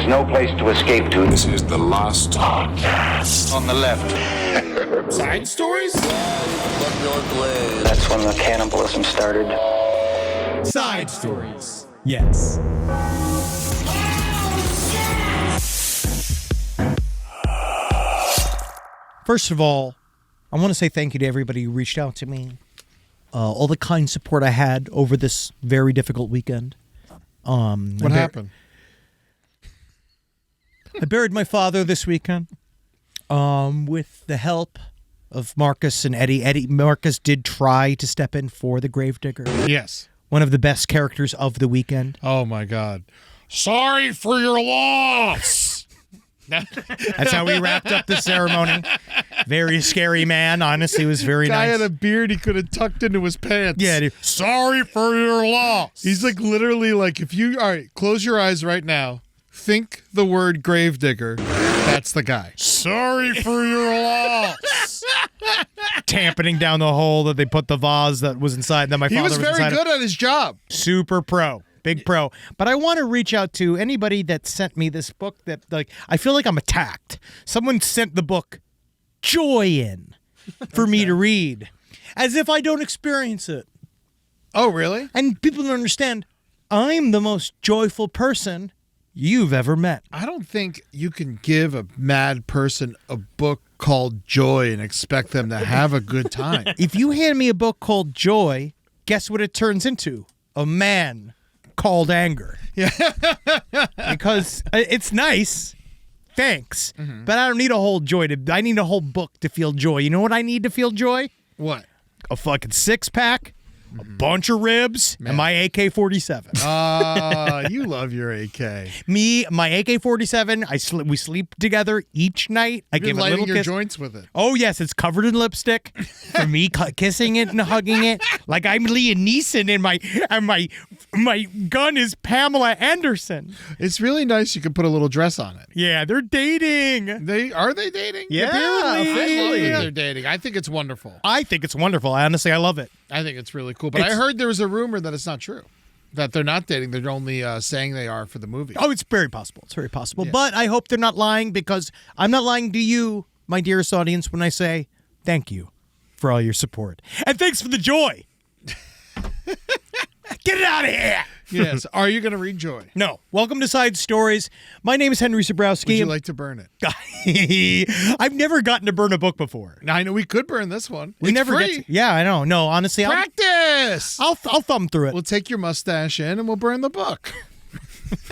There's no place to escape to. This is the last podcast. On the left. Side stories? That's when the cannibalism started. Side stories. Yes. First of all, I want to say thank you to everybody who reached out to me. All the kind support I had over this very difficult weekend. What happened? I buried my father this weekend with the help of Marcus and Eddie. Marcus did try to step in for the gravedigger. Yes. One of the best characters of the weekend. Oh, my God. Sorry for your loss. That's how we wrapped up the ceremony. Very scary man. Honestly, it was very Guy nice. had a beard he could have tucked into his pants. Yeah, dude. Sorry for your loss. He's like literally like, if you, all right, close your eyes right now. Think the word gravedigger. That's the guy. Sorry for your loss. Tamponing down the hole that they put the vase that was inside. That my father He was very good at his job. Super pro. Big pro. But I want to reach out to anybody that sent me this book that, like, I feel like I'm attacked. Someone sent the book Joy in for me to read as if I don't experience it. Oh, really? And people don't understand, I'm the most joyful person you've ever met. I don't think you can give a mad person a book called Joy and expect them to have a good time. If you hand me a book called Joy, guess what it turns into? A man called anger. Yeah. Because it's nice. Thanks. Mm-hmm. But I don't need a whole I need a whole book to feel joy. You know what I need to feel joy? What? A fucking six-pack, a bunch of ribs, and my AK-47. You love your AK. Me, my AK-47, we sleep together each night. I give it a little your kiss. joints with it. Oh, yes, it's covered in lipstick. For me, kissing it and hugging it. Like I'm Liam Neeson and my gun is Pamela Anderson. It's really nice you can put a little dress on it. Yeah, they're dating. Are they dating? Yeah, Apparently. I love yeah. that they're dating. I think it's wonderful. I think it's wonderful. Honestly, I love it. I think it's really cool. But I heard there was a rumor that it's not true. That they're not dating. They're only saying they are for the movie. Oh, it's very possible. It's very possible. Yeah. But I hope they're not lying, because I'm not lying to you, my dearest audience, when I say thank you for all your support. And thanks for the joy. Get it out of here. Yes. Are you going to read Joy? No. Welcome to Side Stories. My name is Henry Zabrowski. Would you like to burn it? I've never gotten to burn a book before. Now, I know we could burn this one. We It's never free. get to. Yeah, I know. No, honestly, Practice. I'll thumb through it. We'll take your mustache in and we'll burn the book.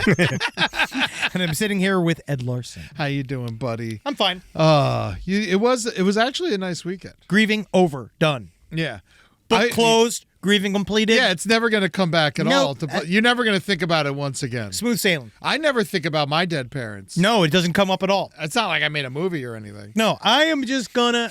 And I'm sitting here with Ed Larson. How you doing, buddy? I'm fine. It was actually a nice weekend. Grieving over. Done. Yeah. Book closed. Grieving completed. Yeah, it's never going to come back at all. Nope. You're never going to think about it once again. Smooth sailing. I never think about my dead parents. No, it doesn't come up at all. It's not like I made a movie or anything. No, I am just gonna,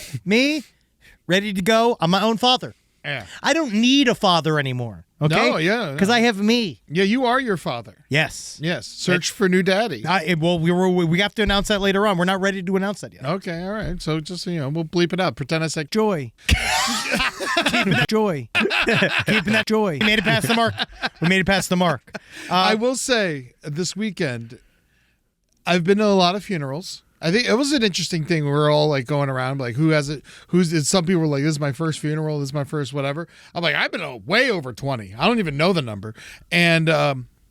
ready to go. I'm my own father. Yeah. I don't need a father anymore. Okay? No, yeah. Because I have me. Yeah, you are your father. Yes. Yes. Search for new daddy. We have to announce that later on. We're not ready to announce that yet. Okay, all right. So just, we'll bleep it out. Pretend I said Joy. Keeping that joy. Keeping that joy. We made it past the mark. I will say, this weekend, I've been to a lot of funerals. I think it was an interesting thing. We were all like going around, like, who has it? Some people were like, this is my first funeral. This is my first whatever. I'm like, I've been to way over 20. I don't even know the number. And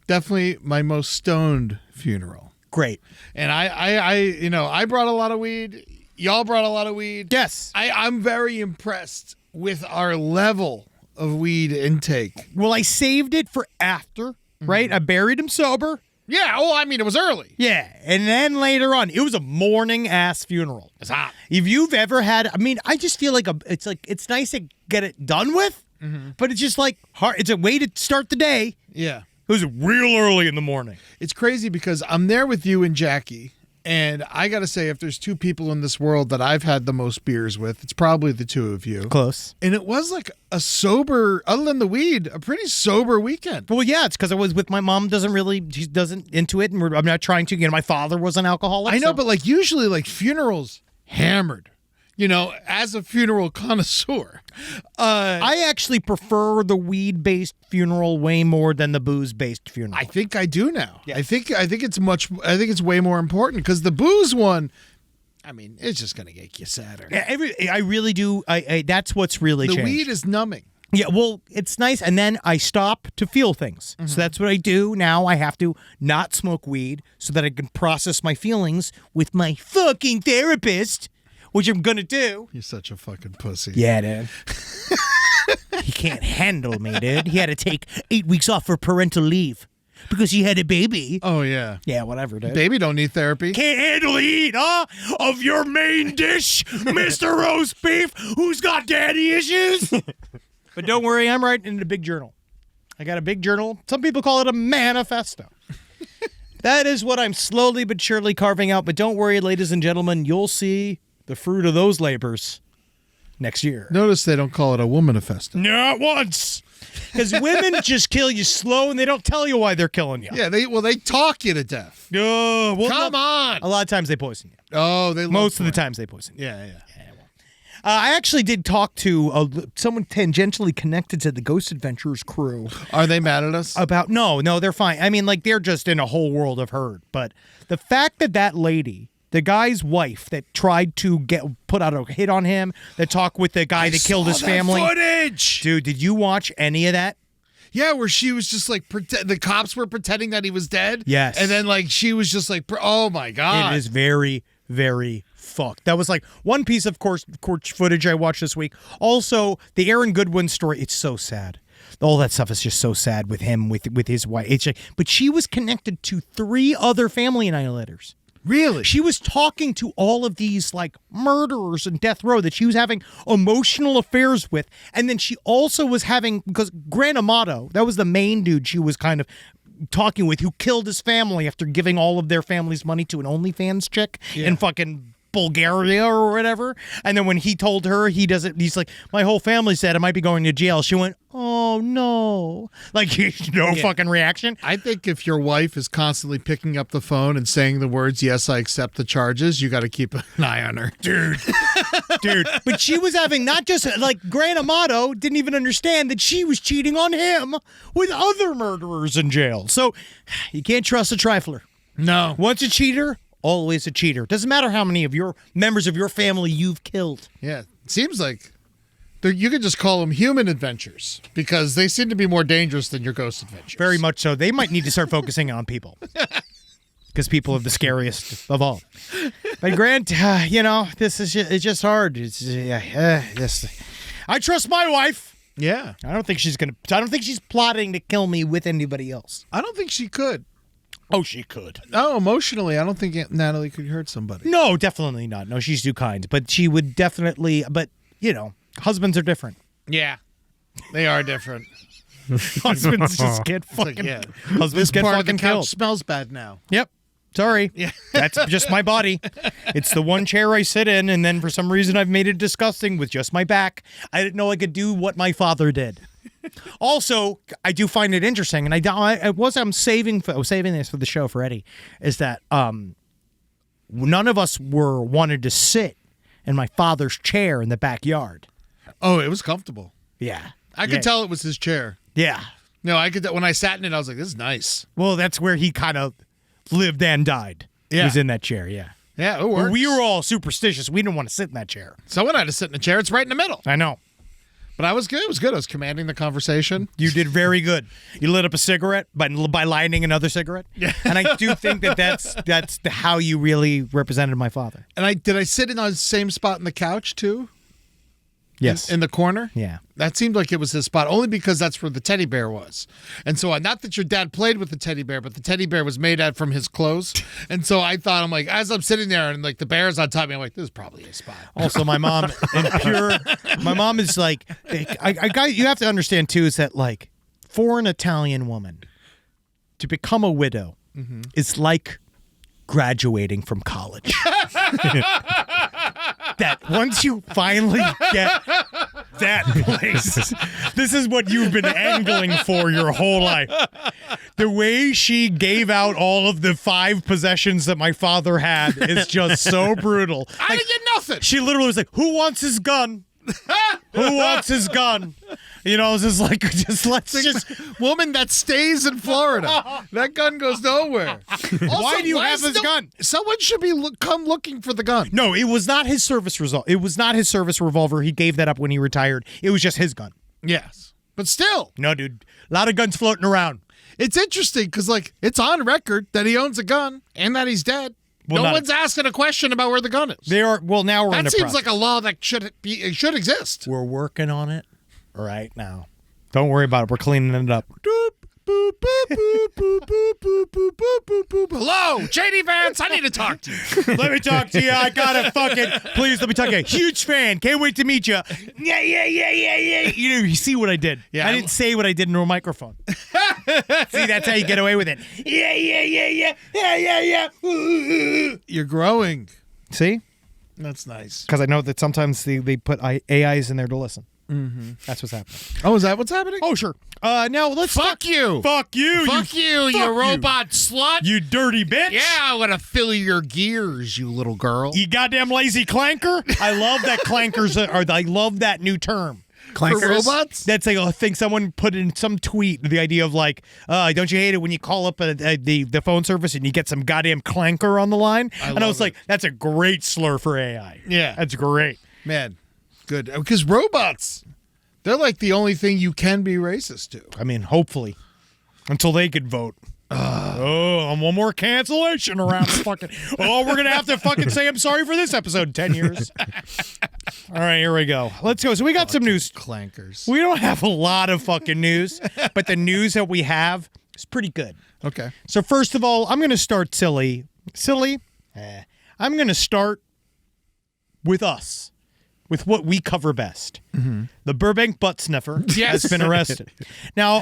definitely my most stoned funeral. Great. And I brought a lot of weed. Y'all brought a lot of weed. Yes. I'm very impressed with our level of weed intake. Well, I saved it for after, right? I buried him sober. Yeah, it was early. Yeah, and then later on, it was a morning-ass funeral. It's hot. If you've ever had, I just feel like it's nice to get it done with, but it's just like hard. It's a way to start the day. Yeah. It was real early in the morning. It's crazy because I'm there with you and Jackie, and I got to say, if there's two people in this world that I've had the most beers with, it's probably the two of you. Close. And it was like a sober, other than the weed, a pretty sober weekend. Well, yeah, it's because I was with my mom. She doesn't into it, and I'm not trying to. My father was an alcoholic. I know, but like usually, like funerals, hammered. as a funeral connoisseur, I actually prefer the weed-based funeral way more than the booze-based funeral. I think I do now. Yes. I think it's way more important because the booze one, I mean, it's just gonna make you sadder. Yeah, I really do. I that's what's really The changed. weed is numbing. Yeah, well, it's nice, and then I stop to feel things. So that's what I do now. I have to not smoke weed so that I can process my feelings with my fucking therapist, which I'm gonna do. You're such a fucking pussy. Yeah, dude. He can't handle me, dude. He had to take 8 weeks off for parental leave because he had a baby. Oh yeah. Yeah, whatever, dude. Baby don't need therapy. Can't handle the heat, huh? Of your main dish, Mr. Roast Beef, who's got daddy issues. But don't worry, I'm writing in a big journal. I got a big journal. Some people call it a manifesto. That is what I'm slowly but surely carving out. But don't worry, ladies and gentlemen, you'll see the fruit of those labors next year. Notice they don't call it a womanifesto. Not once. Because women just kill you slow and they don't tell you why they're killing you. Yeah, they talk you to death. Well, Come on. A lot of times they poison you. Oh, they love Most of the porn. times they poison you. Yeah. I actually did talk to someone tangentially connected to the Ghost Adventures crew Are they mad at us? about no, they're fine. I mean, like they're just in a whole world of hurt. But the fact that lady, the guy's wife that tried to put out a hit on him, that talked with the guy that killed his family. Footage. Dude, did you watch any of that? Yeah, where she was just like the cops were pretending that he was dead. Yes. And then like she was just like, oh my god. It is very, very fucked. That was like one piece of course footage I watched this week. Also, the Aaron Goodwin story. It's so sad. All that stuff is just so sad with him, with his wife. It's like, but she was connected to 3 other family annihilators. Really? She was talking to all of these like murderers and death row that she was having emotional affairs with. And then she also was having, because Grant Amato, that was the main dude she was kind of talking with, who killed his family after giving all of their family's money to an OnlyFans chick in fucking Bulgaria or whatever. And then when he told her he's like, my whole family said I might be going to jail. She went, oh no. Like, fucking reaction. I think if your wife is constantly picking up the phone and saying the words, yes, I accept the charges, you got to keep an eye on her. Dude. But she was having not just like Grant Amato didn't even understand that she was cheating on him with other murderers in jail. So you can't trust a trifler. No. Once a cheater, always a cheater. Doesn't matter how many of your members of your family you've killed. Yeah. It seems like you could just call them human adventures because they seem to be more dangerous than your ghost adventures. Very much so. They might need to start focusing on people. Because people are the scariest of all. But Grant, this is it's just hard. I trust my wife. Yeah. I don't think she's plotting to kill me with anybody else. I don't think she could. Oh, she could. No, emotionally, I don't think Natalie could hurt somebody. No, definitely not. No, she's too kind. But she would definitely. But husbands are different. Yeah. They are different. Husbands just get fucking. yeah. Husbands This get part of the fucking couch killed. smells bad now. Yep. Sorry. Yeah. That's just my body. It's the one chair I sit in, and then for some reason I've made it disgusting with just my back. I didn't know I could do what my father did. Also, I do find it interesting, and I'm saving this for the show for Eddie, is that none of us wanted to sit in my father's chair in the backyard. Oh, it was comfortable. Yeah. I could tell it was his chair. Yeah. No, I could. When I sat in it, I was like, "This is nice." Well, that's where he kind of lived and died. Yeah. He was in that chair. Yeah. Yeah, it works. We were all superstitious. We didn't want to sit in that chair. Someone had to sit in a chair. It's right in the middle. I know. But I was good. It was good. I was commanding the conversation. You did very good. You lit up a cigarette by lighting another cigarette. Yeah. And I do think that's how you really represented my father. And did I sit in on the same spot in the couch too? Yes. In the corner? Yeah. That seemed like it was his spot, only because that's where the teddy bear was. And so, not that your dad played with the teddy bear, but the teddy bear was made from his clothes. And so I thought, I'm like, as I'm sitting there and like the bear's on top of me, I'm like, this is probably his spot. Also, my mom, my mom is like, you have to understand too, is that like for an Italian woman to become a widow is like graduating from college. That once you finally get that place, this is what you've been angling for your whole life. The way she gave out all of the 5 possessions that my father had is just so brutal. I didn't get nothing. She literally was like, "Who wants his gun? Who wants his gun?" You know, it's just like, Woman that stays in Florida. That gun goes nowhere. Also, why do you have his gun? Someone should be come looking for the gun. No, it was not his service result. It was not his service revolver. He gave that up when he retired. It was just his gun. Yes. But still. No, dude. A lot of guns floating around. It's interesting because, like, it's on record that he owns a gun and that he's dead. Well, no one's asking a question about where the gun is. They are. Well, now we're in the That seems process. like a law that should exist. We're working on it right now. Don't worry about it. We're cleaning it up. Hello, JD Vance. I need to talk to you. Let me talk to you. I gotta please let me talk to you. Huge fan. Can't wait to meet you. Yeah. You see what I did? Yeah. I didn't say what I did into a microphone. See, that's how you get away with it. Yeah. You're growing. See? That's nice. Because I know that sometimes they put AIs in there to listen. Mm-hmm. That's what's happening. Oh, is that what's happening? Oh, sure. Now let's Fuck you. Fuck you. Fuck you, you robot slut. You dirty bitch. Yeah, I'm going to fill your gears, you little girl. You goddamn lazy clanker. I love that clankers I love that new term. Clankers? For robots? That's like I think someone put in some tweet the idea of like, don't you hate it when you call up the phone service and you get some goddamn clanker on the line? I was like, that's a great slur for AI. Yeah. That's great. Man, good. Because robots, they're like the only thing you can be racist to. I mean, hopefully. Until they could vote. One more cancellation around fucking. Oh, we're gonna have to fucking say I'm sorry for this episode in 10 years. All right, here we go. Let's go. So we got some news. Clankers. We don't have a lot of fucking news, but the news that we have is pretty good. Okay. So first of all, I'm gonna start silly. I'm gonna start with us. With what we cover best. Mm-hmm. The Burbank Butt-Sniffer has been arrested. Now,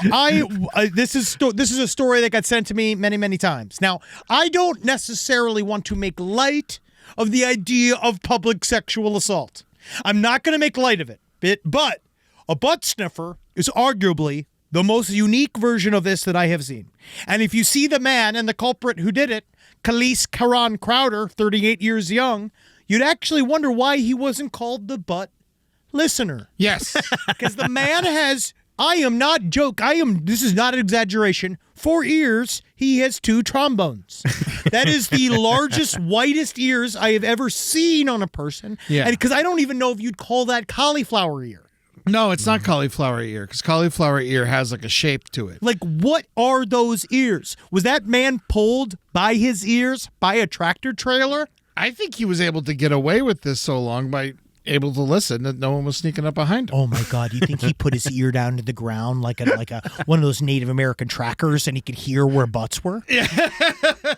this is a story that got sent to me many, many times. Now, I don't necessarily want to make light of the idea of public sexual assault. I'm not going to make light of it. But a butt sniffer is arguably the most unique version of this that I have seen. And if you see the man and the culprit who did it, Khalees Karan Crowder, 38 years young, you'd actually wonder why he wasn't called the butt listener. Yes. Because the man has, this is not an exaggeration, 4 ears, he has 2 trombones. That is the largest, whitest ears I have ever seen on a person. Yeah. Because I don't even know if you'd call that cauliflower ear. No, it's not cauliflower ear, because cauliflower ear has like a shape to it. Like, what are those ears? Was that man pulled by his ears by a tractor trailer? I think he was able to get away with this so long by able to listen that no one was sneaking up behind him. Oh my God! You think he put his ear down to the ground like a one of those Native American trackers, and he could hear where butts were? Yeah.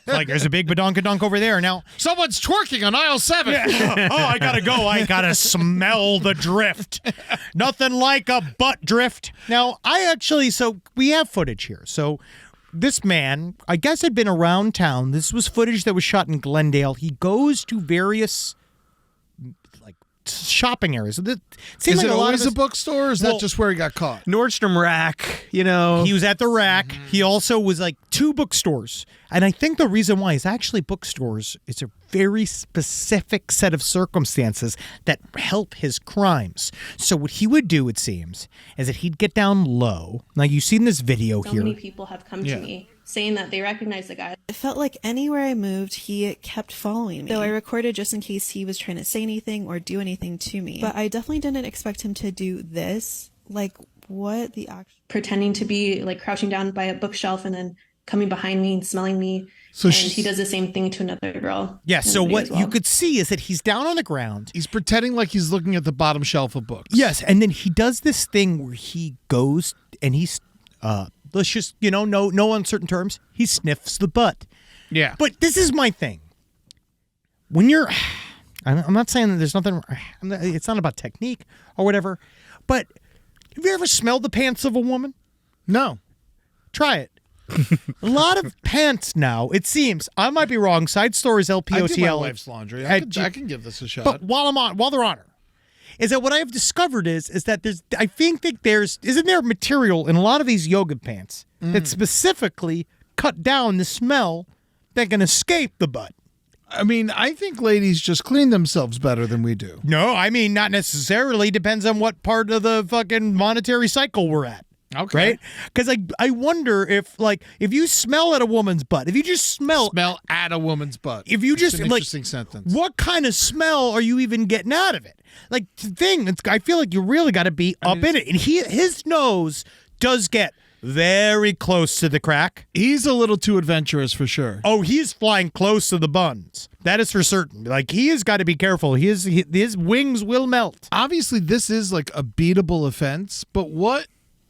Like there's a big badonkadunk over there. Now someone's twerking on aisle 7. Yeah. Oh, I gotta go. I gotta smell the drift. Nothing like a butt drift. Now so we have footage here. So. This man, I guess, had been around town. This was footage that was shot in Glendale. He goes to various shopping areas. Is it always a bookstore, or is that just where he got caught? Nordstrom Rack, you know. He was at the Rack. Mm-hmm. He also was 2 bookstores. And I think the reason why is actually bookstores, it's a very specific set of circumstances that help his crimes. So what he would do, it seems, is that he'd get down low. Now, you've seen this video here. So many people have come to me saying that they recognize the guy. It felt like anywhere I moved, he kept following me. So I recorded just in case he was trying to say anything or do anything to me. But I definitely didn't expect him to do this. Like, what the actual... Pretending to be, crouching down by a bookshelf and then coming behind me and smelling me. So he does the same thing to another girl. Yeah, so what you could see is that he's down on the ground. He's pretending like he's looking at the bottom shelf of books. Yes, and then he does this thing where he goes and he's... let's just, no uncertain terms. He sniffs the butt. Yeah. But this is my thing. When you're, I'm not saying that there's nothing, it's not about technique or whatever, but have you ever smelled the pants of a woman? No. Try it. A lot of pants now, it seems, I might be wrong, Side Stories LPOCL. I do my wife's laundry. I can give this a shot. But while they're on her, is that what I have discovered is that isn't there material in a lot of these yoga pants that specifically cut down the smell that can escape the butt? I mean, I think ladies just clean themselves better than we do. No, I mean, not necessarily. Depends on what part of the fucking monetary cycle we're at. Okay. Right? Because I wonder if you smell at a woman's butt, if you just smell at a woman's butt. If you just an interesting sentence. What kind of smell are you even getting out of it? Like the thing, I feel like you really got to be up in it. And his nose does get very close to the crack. He's a little too adventurous for sure. Oh, he's flying close to the buns. That is for certain. Like, he has got to be careful. His wings will melt. Obviously, this is like a beatable offense, but what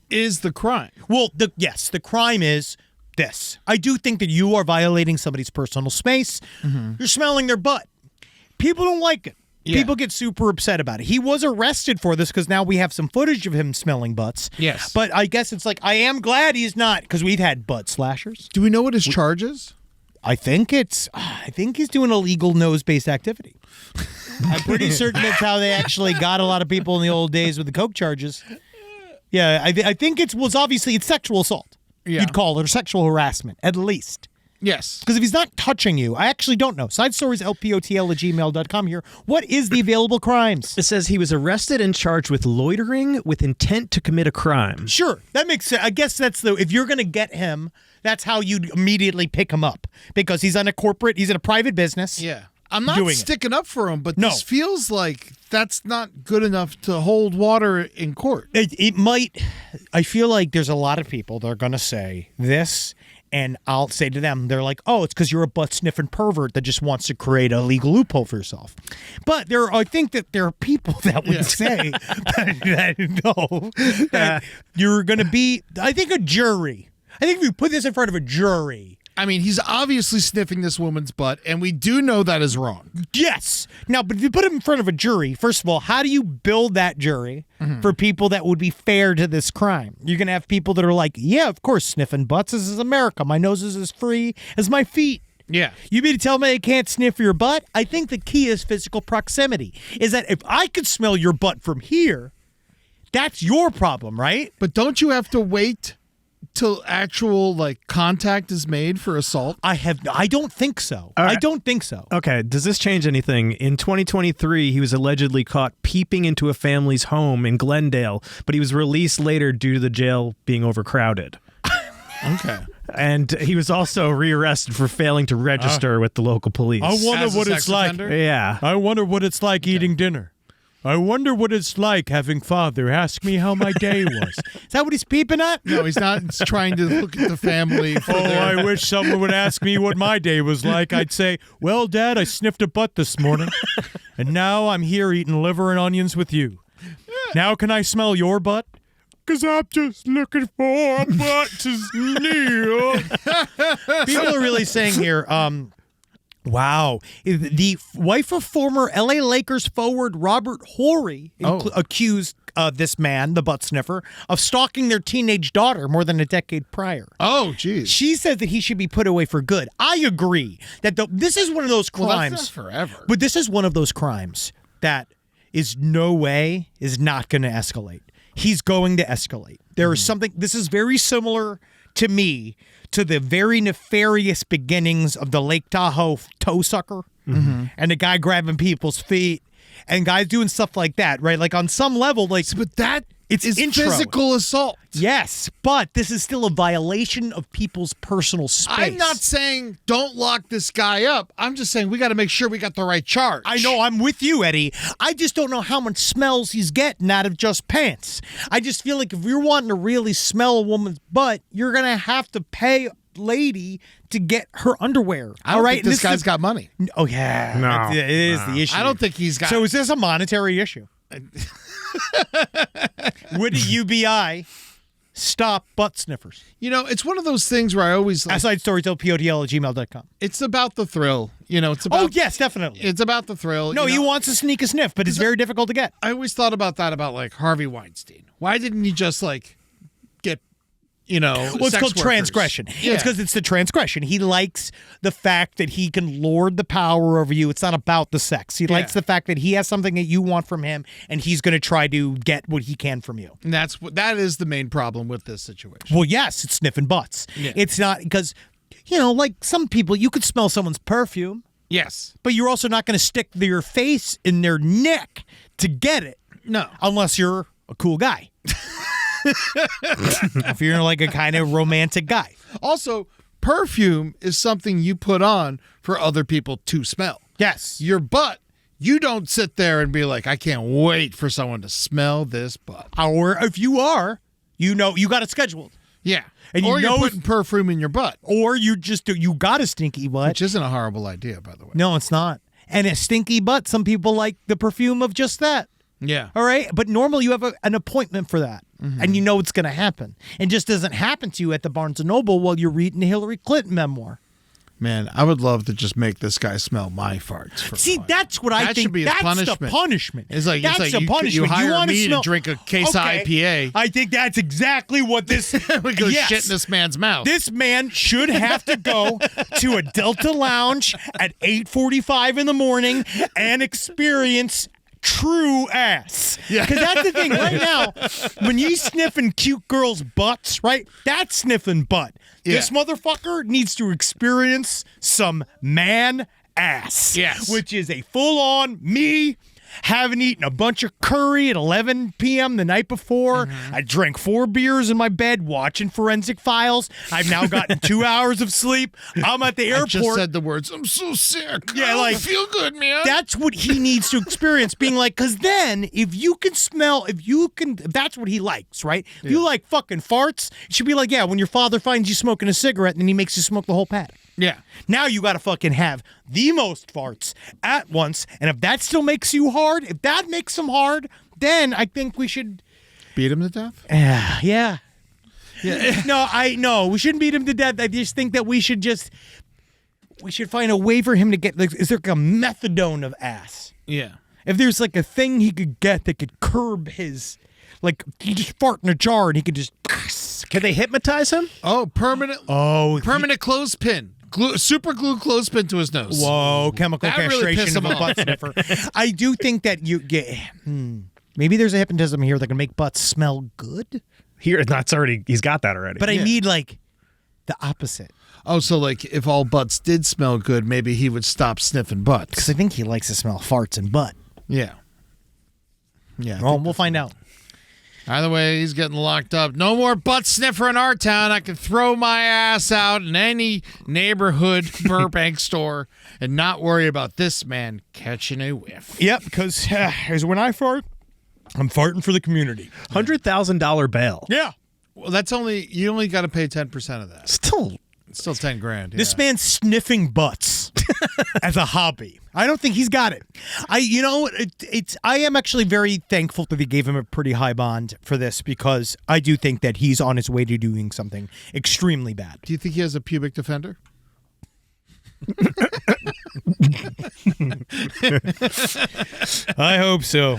is the crime? Well, the crime is this. I do think that you are violating somebody's personal space. You're smelling their butt. People don't like it. Yeah. People get super upset about it. He was arrested for this because now we have some footage of him smelling butts. Yes. But I guess it's like, I am glad he's not, because we've had butt slashers. Do we know what his charge is? I think he's doing illegal nose-based activity. I'm pretty certain that's how they actually got a lot of people in the old days with the coke charges. Yeah, I think it's sexual assault. Yeah. You'd call it, or sexual harassment, at least. Yes. Because if he's not touching you, I actually don't know. SideStoriesLPOTL@gmail.com here. What is the available crimes? It says he was arrested and charged with loitering with intent to commit a crime. Sure, that makes sense. I guess if you're going to get him, that's how you'd immediately pick him up. Because he's in a private business. Yeah. I'm not sticking up for him, but this feels like that's not good enough to hold water in court. It might. I feel like there's a lot of people that are going to say this, and I'll say to them, they're like, oh, it's because you're a butt-sniffing pervert that just wants to create a legal loophole for yourself. But I think that there are people that would say that you're going to be, I think a jury. I think if you put this in front of a jury. I mean, he's obviously sniffing this woman's butt, and we do know that is wrong. Yes. Now, but if you put him in front of a jury, first of all, how do you build that jury for people that would be fair to this crime? You're going to have people that are like, yeah, of course, sniffing butts. This is America. My nose is as free as my feet. Yeah. You mean to tell me I can't sniff your butt? I think the key is physical proximity. Is that if I could smell your butt from here, that's your problem, right? But don't you have to wait till actual contact is made for assault? I don't think so. Right. I don't think so. Okay, does this change anything? In 2023, he was allegedly caught peeping into a family's home in Glendale, but he was released later due to the jail being overcrowded. Okay. And he was also rearrested for failing to register with the local police. I wonder As a what sex it's like. offender? Yeah. I wonder what it's like eating dinner. I wonder what it's like having father ask me how my day was. Is that what he's peeping at? No, he's not trying to look at the family. I wish someone would ask me what my day was like. I'd say, well, Dad, I sniffed a butt this morning, and now I'm here eating liver and onions with you. Now can I smell your butt? Because I'm just looking for a butt to sniff. People are really saying here, wow. The wife of former L.A. Lakers forward Robert Horry accused this man, the butt sniffer, of stalking their teenage daughter more than a decade prior. Oh, geez. She said that he should be put away for good. I agree that this is one of those crimes. Well, that's not forever. But this is one of those crimes that is not going to escalate. He's going to escalate. There is something, this is very similar to me to the very nefarious beginnings of the Lake Tahoe toe sucker and the guy grabbing people's feet and guys doing stuff like that, right? Like on some level, like, but that it's is intro. physical assault. Yes, but this is still a violation of people's personal space. I'm not saying don't lock this guy up. I'm just saying we got to make sure we got the right charge. I know, I'm with you, Eddie. I just don't know how much smells he's getting out of just pants. I just feel like if you're wanting to really smell a woman's butt, you're going to have to pay lady to get her underwear. I don't think this guy's got money. Oh, yeah. No. It is the issue. I don't think he's got. So is this a monetary issue? Would a UBI stop butt sniffers? You know, it's one of those things where I always SideStoriesLPOTL@gmail.com. It's about the thrill. You know, it's about. Oh, yes, definitely. It's about the thrill. No, you he know? wants to sneak a sniff, but it's very difficult to get. I always thought about that about Harvey Weinstein. Why didn't he just get Well, it's sex called workers. transgression. Yeah. It's because it's the transgression. He likes the fact that he can lord the power over you. It's not about the sex. He likes the fact that he has something that you want from him, and he's going to try to get what he can from you. And that is the main problem with this situation. Well, yes, it's sniffing butts. Yeah. It's not because, like some people, you could smell someone's perfume. Yes. But you're also not going to stick your face in their neck to get it. No. Unless you're a cool guy. If you're like a kind of romantic guy. Also, perfume is something you put on for other people to smell. Yes. Your butt, you don't sit there and be like, I can't wait for someone to smell this butt. Or if you are, you got it scheduled. Yeah. And or you're putting perfume in your butt. Or you got a stinky butt. Which isn't a horrible idea, by the way. No, it's not. And a stinky butt, some people like the perfume of just that. Yeah. All right. But normally you have an appointment for that. Mm-hmm. And you know it's going to happen. It just doesn't happen to you at the Barnes & Noble while you're reading the Hillary Clinton memoir. Man, I would love to just make this guy smell my farts. See, that's what I think. Should be that's punishment. The punishment. It's like the punishment. You hire wanna me smell- to drink a case of IPA. I think that's exactly what this. We go shit in this man's mouth. This man should have to go to a Delta Lounge at 8:45 in the morning and experience true ass. Yeah. Because that's the thing. Right now, when you sniffing cute girls' butts, right? That's sniffing butt. Yeah. This motherfucker needs to experience some man ass. Yes. Which is a full-on me having eaten a bunch of curry at 11 p.m. the night before. Mm-hmm. I drank 4 beers in my bed watching Forensic Files. I've now gotten 2 hours of sleep. I'm at the airport. I just said the words, I'm so sick. Yeah, I don't like, feel good, man. That's what he needs to experience, being like, because then if that's what he likes, right? If you like fucking farts, it should be like, yeah, when your father finds you smoking a cigarette and then he makes you smoke the whole pack. Yeah. Now you got to fucking have the most farts at once. And if that still makes you hard, if that makes him hard, then I think we should beat him to death? Yeah. No, we shouldn't beat him to death. I just think that we should find a way for him to get, like, is there like a methadone of ass? Yeah. If there's like a thing he could get that could curb his, like, he just fart in a jar and he could just. Can they hypnotize him? Oh, permanent clothespin. Super glue clothespin to his nose. Whoa, chemical That really castration pissed of him a off. butt sniffer. I do think that you get. Maybe there's a hypnotism here that can make butts smell good. He's got that already. But I need, like, the opposite. Oh, so like if all butts did smell good, maybe he would stop sniffing butts. Because I think he likes to smell farts and butt. Yeah. Yeah. Well, we'll find out. Either way, he's getting locked up. No more butt sniffer in our town. I can throw my ass out in any neighborhood Burbank store and not worry about this man catching a whiff. Yep, because when I fart, I'm farting for the community. $100,000 bail. Yeah. Well, you only got to pay 10% of that. It's still 10 grand. Yeah. This man's sniffing butts as a hobby. I don't think he's got it. I am actually very thankful that they gave him a pretty high bond for this, because I do think that he's on his way to doing something extremely bad. Do you think he has a pubic defender? I hope so.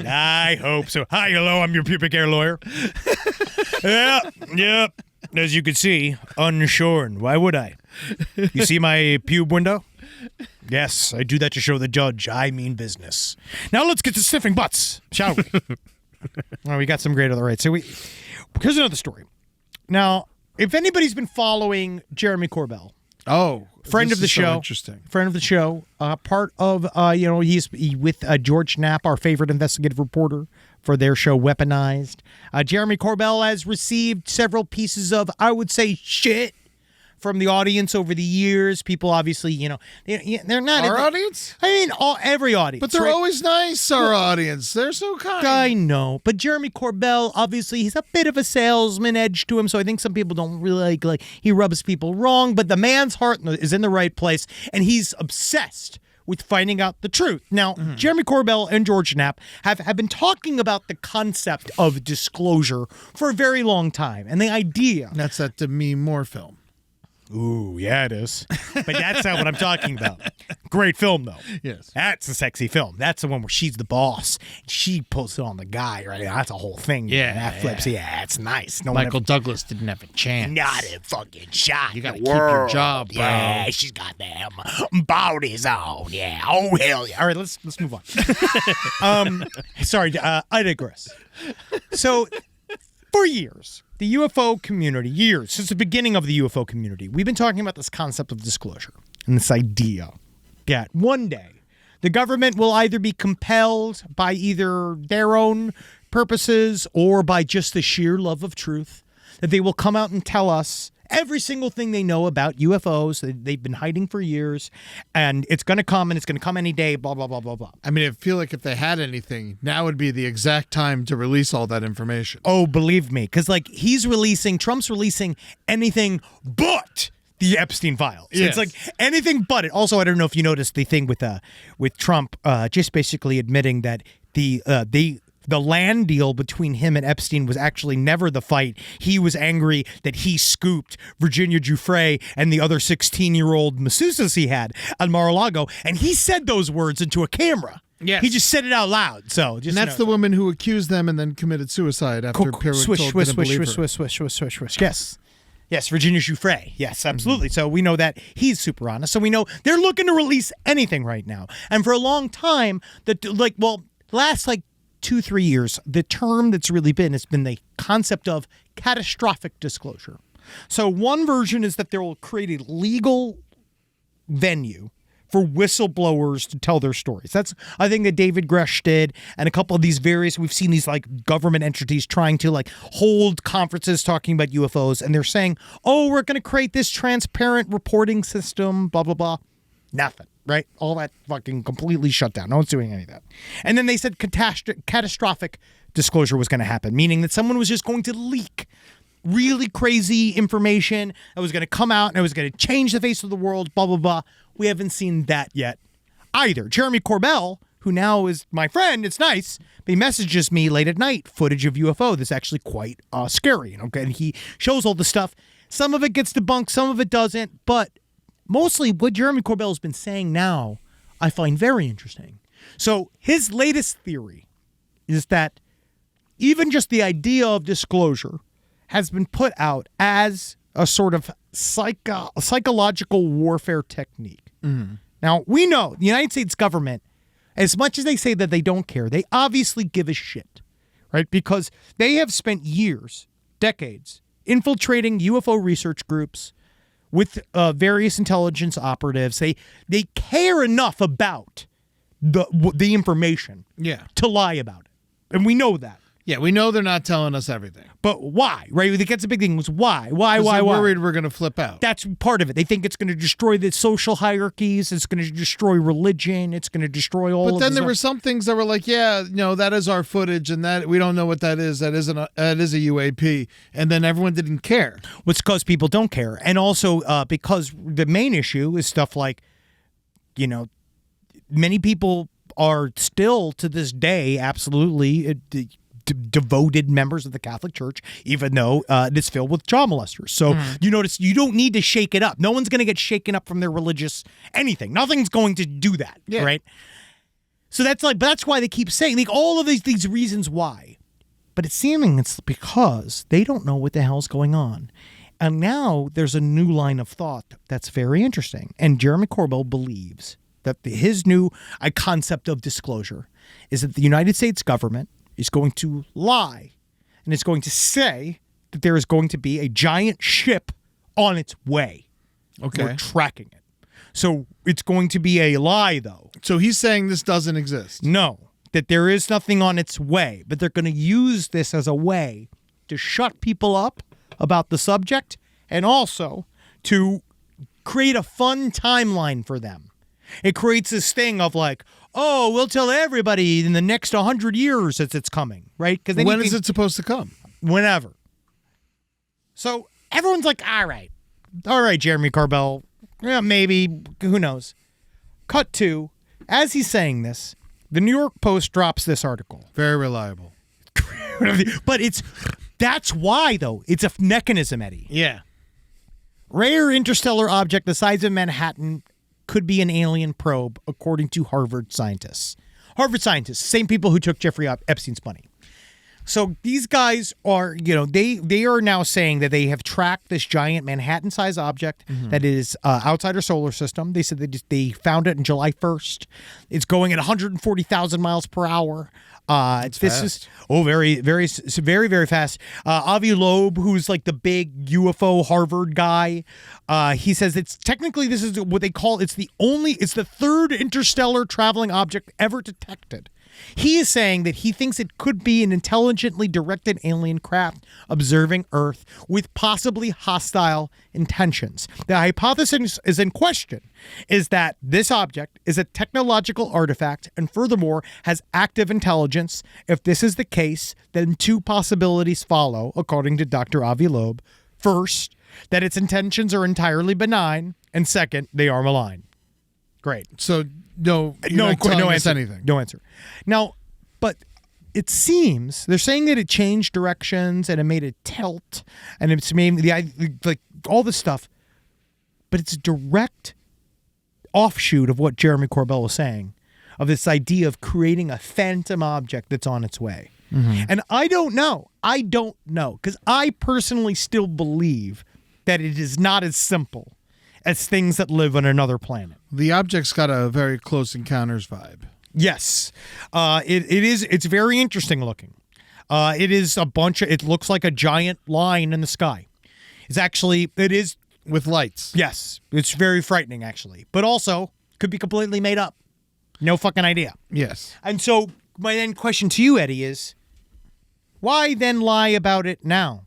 Hi, hello, I'm your pubic hair lawyer. Yep. As you can see, unshorn. Why would I? You see my pube window? Yes, I do that to show the judge I mean business. Now let's get to sniffing butts, shall we? Well, we got some great other rights. So here's another story. Now, if anybody's been following Jeremy Corbell, friend of the show, interesting. Friend of the show, part of he's with George Knapp, our favorite investigative reporter for their show Weaponized. Jeremy Corbell has received several pieces of, I would say, shit from the audience over the years. People obviously, they're not our audience. I mean, every audience, but they're right? always nice. Our audience, they're so kind. I know, but Jeremy Corbell, obviously, he's a bit of a salesman edge to him, so I think some people don't really like he rubs people wrong. But the man's heart is in the right place, and he's obsessed with finding out the truth. Now, Jeremy Corbell and George Knapp have been talking about the concept of disclosure for a very long time, and the idea. That's that Demi Moore film. Ooh, yeah, it is. But that's not what I'm talking about. Great film, though. Yes. That's a sexy film. That's the one where she's the boss. She pulls it on the guy, right? That's a whole thing. Yeah, That flips. Yeah, it's nice. No Michael Douglas didn't have a chance. Not a fucking shot. You gotta in the keep your world. job, bro. Yeah, she's got them bodies on. Yeah. Oh, hell yeah. All right, let's move on. Sorry, I digress. So, for years, the UFO community, since the beginning of the UFO community, we've been talking about this concept of disclosure and this idea that one day the government will either be compelled by either their own purposes or by just the sheer love of truth, that they will come out and tell us every single thing they know about UFOs that they've been hiding for years, and it's going to come, and it's going to come any day, blah, blah, blah, blah, blah. I mean, I feel like if they had anything, now would be the exact time to release all that information. Oh, believe me, because like Trump's releasing anything but the Epstein files. Yes. It's like anything but it. Also, I don't know if you noticed the thing with Trump just basically admitting that the land deal between him and Epstein was actually never the fight. He was angry that he scooped Virginia Giuffre and the other 16-year-old masseuses he had on Mar-a-Lago, and he said those words into a camera. Yes. He just said it out loud. So just And that's the woman who accused them and then committed suicide after Pirro didn't believe her. Swish. Yes, Virginia Giuffre. Yes, absolutely. So we know that he's super honest. So we know they're looking to release anything right now. And for a long time, last 2-3 years, the term that's really has been the concept of catastrophic disclosure. So one version is that they will create a legal venue for whistleblowers to tell their stories. That's, I think, that David Grush did, and a couple of these we've seen these government entities trying to hold conferences talking about UFOs, and they're saying, oh, we're going to create this transparent reporting system, blah, blah, blah. Nothing, right? All that fucking completely shut down. No one's doing any of that. And then they said catastrophic disclosure was going to happen, meaning that someone was just going to leak really crazy information that was going to come out and it was going to change the face of the world, blah, blah, blah. We haven't seen that yet either. Jeremy Corbell, who now is my friend, it's nice, but he messages me late at night footage of UFO that's actually quite scary. And he shows all the stuff. Some of it gets debunked, some of it doesn't, but mostly what Jeremy Corbell has been saying now, I find very interesting. So his latest theory is that even just the idea of disclosure has been put out as a sort of psychological warfare technique. Mm-hmm. Now, we know the United States government, as much as they say that they don't care, they obviously give a shit, right? Because they have spent years, decades, infiltrating UFO research groups with various intelligence operatives. They care enough about the information to lie about it. And we know that. Yeah, we know they're not telling us everything. But why, right? That's a big thing. Was why? They're worried we're going to flip out. That's part of it. They think it's going to destroy the social hierarchies. It's going to destroy religion. It's going to destroy all of But then there were some things that were like, that is our footage, and that we don't know what that is. That is a UAP. And then everyone didn't care. Well, it's because people don't care. And also because the main issue is stuff like, many people are still to this day absolutely devoted members of the Catholic Church, even though it's filled with child molesters. So you notice you don't need to shake it up. No one's going to get shaken up from their religious anything. Nothing's going to do that, right? So that's why they keep saying all of these reasons why. But it's seeming it's because they don't know what the hell's going on. And now there's a new line of thought that's very interesting. And Jeremy Corbell believes that his new concept of disclosure is that the United States government is going to lie, and it's going to say that there is going to be a giant ship on its way. Okay. We're tracking it. So it's going to be a lie, though. So he's saying this doesn't exist. No, that there is nothing on its way, but they're going to use this as a way to shut people up about the subject and also to create a fun timeline for them. It creates this thing of we'll tell everybody in the next 100 years that it's coming, right? Because when is it supposed to come? Whenever. So everyone's like, all right, Jeremy Corbell, maybe, who knows? Cut to, as he's saying this, the New York Post drops this article. Very reliable. But that's why, though. It's a mechanism, Eddie. Yeah. Rare interstellar object the size of Manhattan could be an alien probe, according to Harvard scientists. Harvard scientists, same people who took Jeffrey Epstein's money. So these guys are, they are now saying that they have tracked this giant Manhattan-sized object that is outside our solar system. They said they found it on July 1st. It's going at 140,000 miles per hour. Very, very, very, very fast. Avi Loeb, who's like the big UFO Harvard guy, he says this is what they call it's the third interstellar traveling object ever detected. He is saying that he thinks it could be an intelligently directed alien craft observing Earth with possibly hostile intentions. The hypothesis is in question is that this object is a technological artifact and furthermore has active intelligence. If this is the case, then two possibilities follow, according to Dr. Avi Loeb. First, that its intentions are entirely benign, and second, they are malign. Great. So no answer. Anything. No answer. Now, but it seems they're saying that it changed directions and it made it tilt and it's made like all this stuff, but it's a direct offshoot of what Jeremy Corbell was saying, of this idea of creating a phantom object that's on its way. And I don't know, because I personally still believe that it is not as simple as things that live on another planet. The object's got a very Close Encounters vibe. Yes. It's very interesting looking. It looks like a giant line in the sky. It is with lights. Yes. It's very frightening, actually. But also could be completely made up. No fucking idea. Yes. And so my then question to you, Eddie, is why then lie about it now?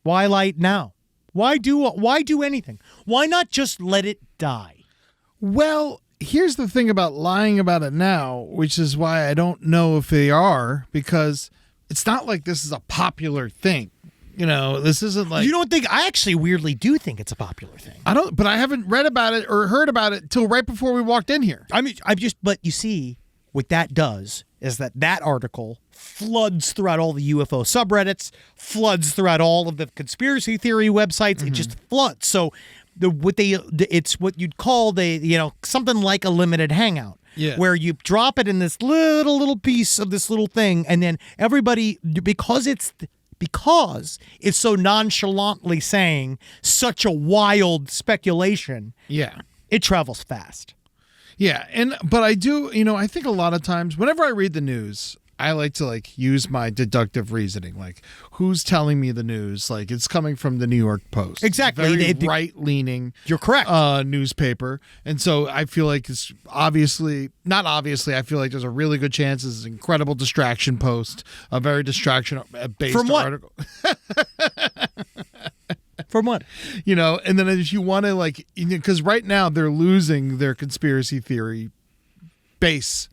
Why lie now? Why do anything? Why not just let it die? Well, here's the thing about lying about it now, which is why I don't know if they are, because it's not like this is a popular thing. This isn't like... You don't think... I actually weirdly do think it's a popular thing. But I haven't read about it or heard about it till right before we walked in here. But you see, what that does is that article floods throughout all the UFO subreddits, floods throughout all of the conspiracy theory websites. It just floods. So it's what you'd call something like a limited hangout. Yeah. Where you drop it in this little piece of this little thing, and then everybody, because it's so nonchalantly saying such a wild speculation, it travels fast. Yeah, but I do, I think a lot of times whenever I read the news, I like to use my deductive reasoning, who's telling me the news? It's coming from the New York Post. Exactly. Very right-leaning. You're correct. Newspaper. And so I feel like it's not obviously, I feel like there's a really good chance it's an incredible distraction post, a very distraction-based from what? article. From what? And then if you want to because right now they're losing their conspiracy theory base,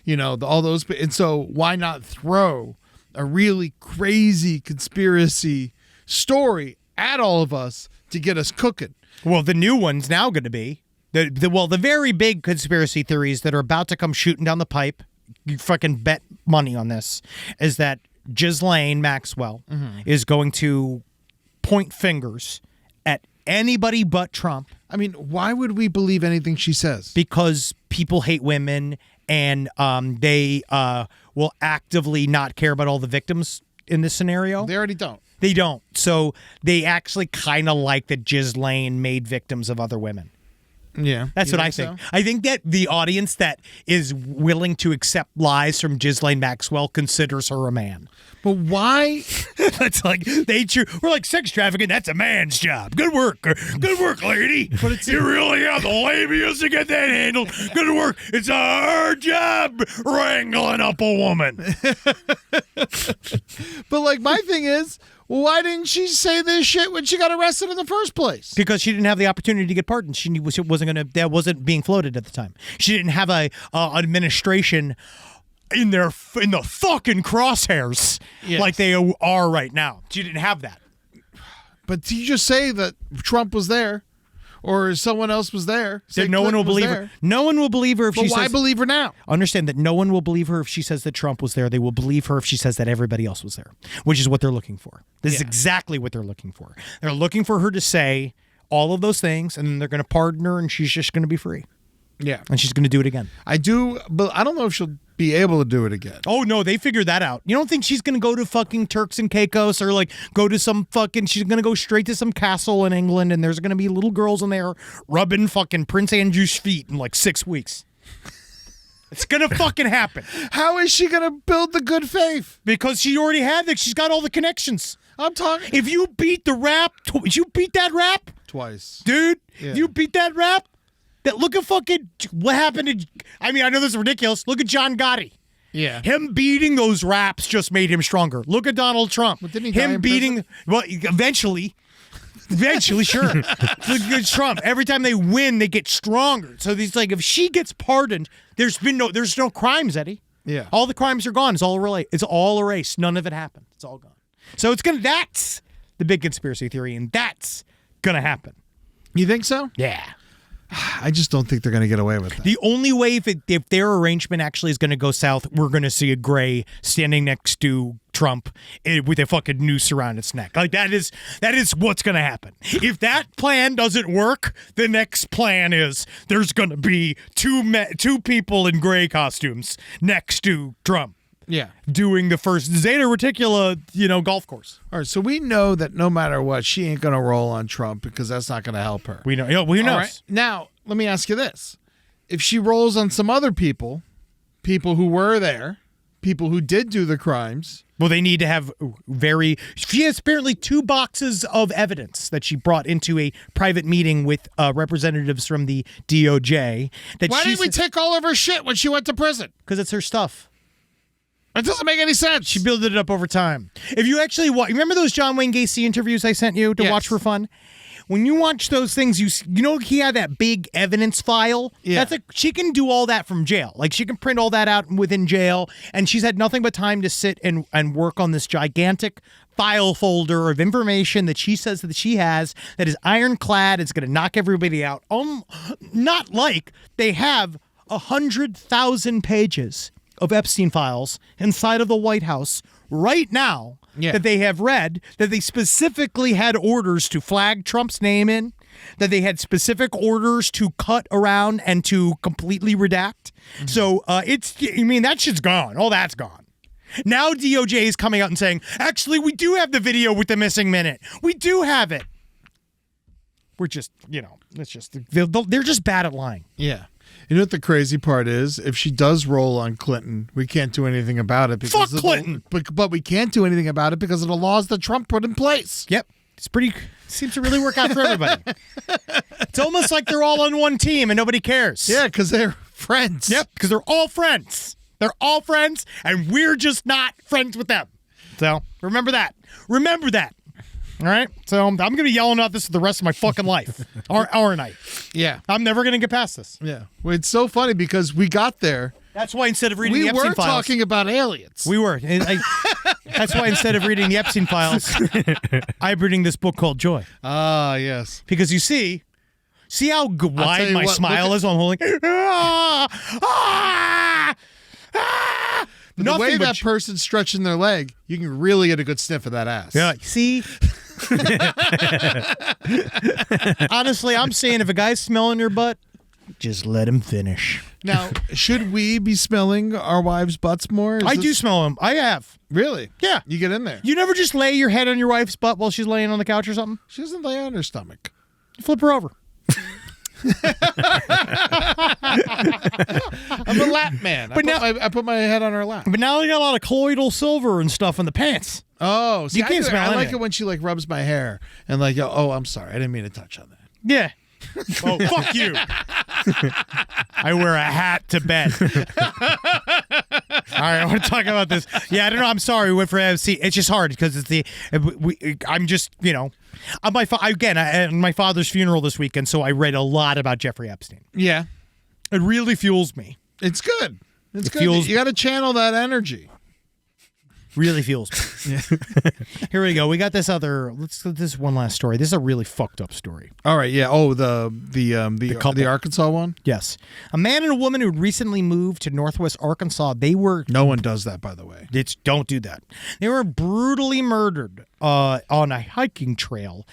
all those. And so why not throw a really crazy conspiracy story at all of us to get us cooking? Well, the new one's now going to be the very big conspiracy theories that are about to come shooting down the pipe. You fucking bet money on this, is that Ghislaine Maxwell is going to point fingers at anybody but Trump. I mean, why would we believe anything she says? Because people hate women and they will actively not care about all the victims in this scenario. They already don't. They don't. So they actually kind of like that Ghislaine made victims of other women. Yeah. That's what I think. So? I think that the audience that is willing to accept lies from Ghislaine Maxwell considers her a man. But why? That's we're like, sex trafficking, that's a man's job. Good work. Good work, lady. But you really have the labias to get that handled. Good work. It's a hard job wrangling up a woman. But my thing is, why didn't she say this shit when she got arrested in the first place? Because she didn't have the opportunity to get pardoned. That wasn't being floated at the time. She didn't have a administration in the fucking crosshairs like they are right now. She didn't have that. But did you just say that Trump was there? Or someone else was there? No one will believe her. No one will believe her if she says... But why believe her now? Understand that no one will believe her if she says that Trump was there. They will believe her if she says that everybody else was there, which is what they're looking for. This is exactly what they're looking for. They're looking for her to say all of those things, and then they're going to pardon her, and she's just going to be free. Yeah. And she's going to do it again. I do, but I don't know if she'll be able to do it again. Oh, no, they figured that out. You don't think she's going to go to fucking Turks and Caicos or like go to some fucking, she's going to go straight to some castle in England and there's going to be little girls in there rubbing fucking Prince Andrew's feet in like 6 weeks. It's going to fucking happen. How is she going to build the good faith? Because she already had that. She's got all the connections. I'm talking. If you beat the rap, you beat that rap? Twice. Dude, Yeah. if you beat that rap, that look at fucking, what happened to, I mean, I know this is ridiculous. Look at John Gotti. Yeah. Him beating those raps just made him stronger. Look at Donald Trump. But didn't he die Him in beating, prison? well, eventually, sure. Look at Trump. Every time they win, they get stronger. So these like, if she gets pardoned, there's no crimes, Eddie. Yeah. All the crimes are gone. It's all erased. None of it happened. It's all gone. So that's the big conspiracy theory, and that's gonna happen. You think so? Yeah. I just don't think they're going to get away with that. The only way if their arrangement actually is going to go south, we're going to see a Gray standing next to Trump with a fucking noose around its neck. Like that is what's going to happen. If that plan doesn't work, the next plan is there's going to be two people in gray costumes next to Trump. Yeah. Doing the first Zeta Reticula, golf course. All right, so we know that no matter what, she ain't going to roll on Trump because that's not going to help her. We know. Who knows? All right, now, let me ask you this. If she rolls on some other people who were there, people who did do the crimes. Well, they need to have she has apparently 2 boxes of evidence that she brought into a private meeting with representatives from the DOJ. Why didn't we take all of her shit when she went to prison? Because it's her stuff. It doesn't make any sense. She built it up over time. If you actually remember those John Wayne Gacy interviews I sent you to watch for fun? When you watch those things, you know he had that big evidence file? Yeah. She can do all that from jail. Like, she can print all that out within jail, and she's had nothing but time to sit and work on this gigantic file folder of information that she says that she has that is ironclad. It's going to knock everybody out. Not like they have 100,000 pages of Epstein files inside of the White House right now that they have read, that they specifically had orders to flag Trump's name in, that they had specific orders to cut around and to completely redact. Mm-hmm. So that shit's gone. All that's gone. Now DOJ is coming out and saying, actually, we do have the video with the missing minute. We do have it. We're just, it's just, they're just bad at lying. Yeah. You know what the crazy part is? If she does roll on Clinton, we can't do anything about it. Fuck Clinton! But we can't do anything about it because of the laws that Trump put in place. Yep. Seems to really work out for everybody. It's almost like they're all on one team and nobody cares. Yeah, because they're friends. Yep, because they're all friends. They're all friends, and we're just not friends with them. So remember that. Remember that. All right? So I'm going to be yelling about this for the rest of my fucking life. Aren't I? Yeah. I'm never going to get past this. Yeah. Well, it's so funny because we got there. That's why instead of reading the Epstein we were files, talking about aliens. We were. That's why instead of reading the Epstein files, I'm reading this book called Joy. Ah, yes. Because you see how wide my smile is? I'm holding. The way that person's stretching their leg, you can really get a good sniff of that ass. Yeah. See? Honestly, I'm saying if a guy's smelling your butt, just let him finish. Now, should we be smelling our wives' butts more? I do smell them. I have. Really? Yeah. You get in there. You never just lay your head on your wife's butt while she's laying on the couch or something? She doesn't lay on her stomach. You flip her over. I'm a lap man. But I put my head on her lap. But now you got a lot of colloidal silver and stuff in the pants. Oh, see, you can't smell I like anything. it when she like rubs my hair and like, oh, I'm sorry, I didn't mean to touch on that. Yeah. Oh, fuck you. I wear a hat to bed. All right, I want to talk about this. Yeah, I don't know. I'm sorry. We went for MC. It's just hard because it's I'm just, my father's funeral this weekend, so I read a lot about Jeffrey Epstein. Yeah. It really fuels me. It's good. It's good. Fuels you got to channel that energy. Really fuels me. Yeah. Here we go. We got this this one last story. This is a really fucked up story. All right. Yeah. Oh, the Arkansas one. Yes. A man and a woman who recently moved to Northwest Arkansas. No one does that, by the way. Don't do that. They were brutally murdered on a hiking trail.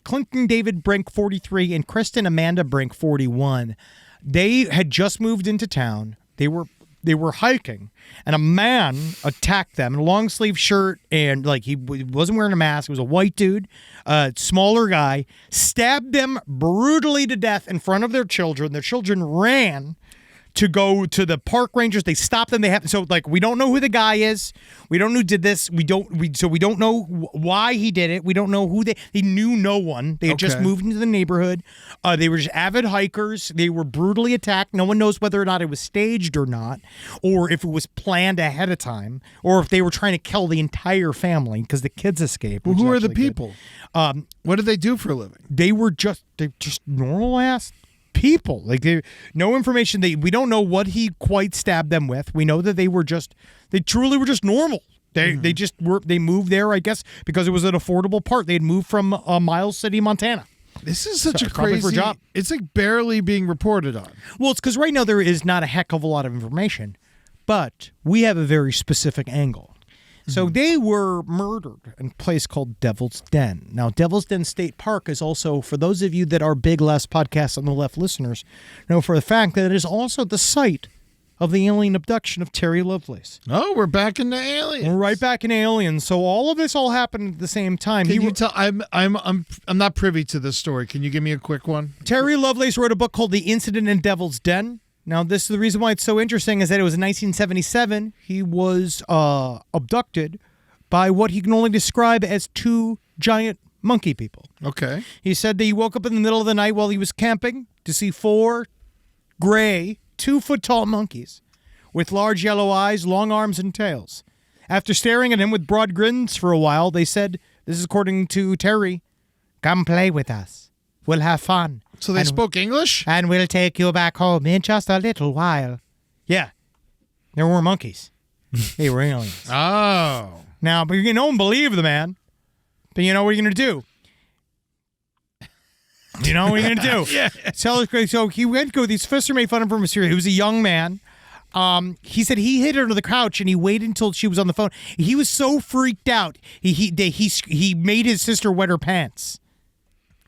Clinton David Brink, 43, and Kristen Amanda Brink, 41. They had just moved into town. They were hiking, and a man attacked them in a long sleeve shirt, and like he wasn't wearing a mask. It was a white dude, smaller guy, stabbed them brutally to death in front of their children. Their children ran to go to the park rangers. They stopped them. We don't know who the guy is. We don't know who did this. We don't know why he did it. We don't know he knew no one. They had just moved into the neighborhood. They were just avid hikers. They were brutally attacked. No one knows whether or not it was staged or not, or if it was planned ahead of time, or if they were trying to kill the entire family because the kids escaped. Well, who are the people? What did they do for a living? They're just normal ass people. Like, no information. We don't know what he quite stabbed them with. We know that they truly were just normal. They moved there, I guess, because it was an affordable part. They had moved from Miles City, Montana. This is such a crazy job. It's like barely being reported on. Well, it's because right now there is not a heck of a lot of information, but we have a very specific angle. So they were murdered in a place called Devil's Den. Now, Devil's Den State Park is also, for those of you that are big Last Podcast on the Left listeners, know for the fact that it is also the site of the alien abduction of Terry Lovelace. Oh, we're back into aliens. We're right back in aliens. So all of this happened at the same time. Can you tell? I'm not privy to this story. Can you give me a quick one? Terry Lovelace wrote a book called The Incident in Devil's Den. Now, this is the reason why it's so interesting is that it was in 1977. He was abducted by what he can only describe as two giant monkey people. Okay. He said that he woke up in the middle of the night while he was camping to see four gray, 2-foot-tall monkeys with large yellow eyes, long arms, and tails. After staring at him with broad grins for a while, they said, this is according to Terry, "Come play with us. We'll have fun. So they spoke English? And we'll take you back home in just a little while." Yeah. There were monkeys. They were aliens. Oh. Now, but you don't believe the man. But you know what you're going to do? You know what you're going to do? Yeah. So he went go. These fists made fun of him from Syria. He was a young man. He said he hid her under the couch and he waited until she was on the phone. He was so freaked out. He made his sister wet her pants.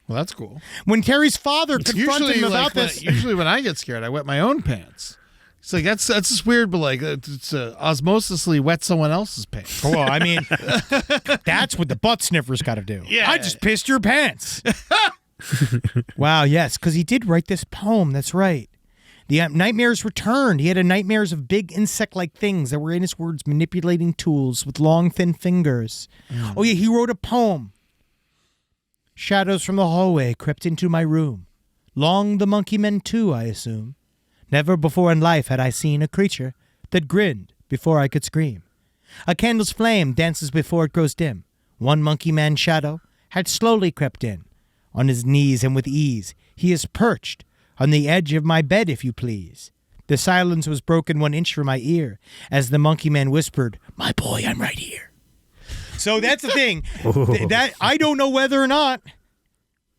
Well, that's cool. When Terry's father confronted him about this, usually when I get scared, I wet my own pants. It's like that's just weird, but like it's osmosisly wet someone else's pants. Well, I mean, that's what the butt sniffer's got to do. Yeah, I just pissed your pants. Wow, yes, because he did write this poem. That's right. The nightmares returned. He had nightmares of big insect-like things that were, in his words, manipulating tools with long, thin fingers. Oh yeah, he wrote a poem. Shadows from the hallway crept into my room. Long the monkey men too, I assume. Never before in life had I seen a creature that grinned before I could scream. A candle's flame dances before it grows dim. One monkey man shadow had slowly crept in. On his knees and with ease, he is perched on the edge of my bed, if you please. The silence was broken 1 inch from my ear as the monkey man whispered, "My boy, I'm right here." So that's the thing. That I don't know whether or not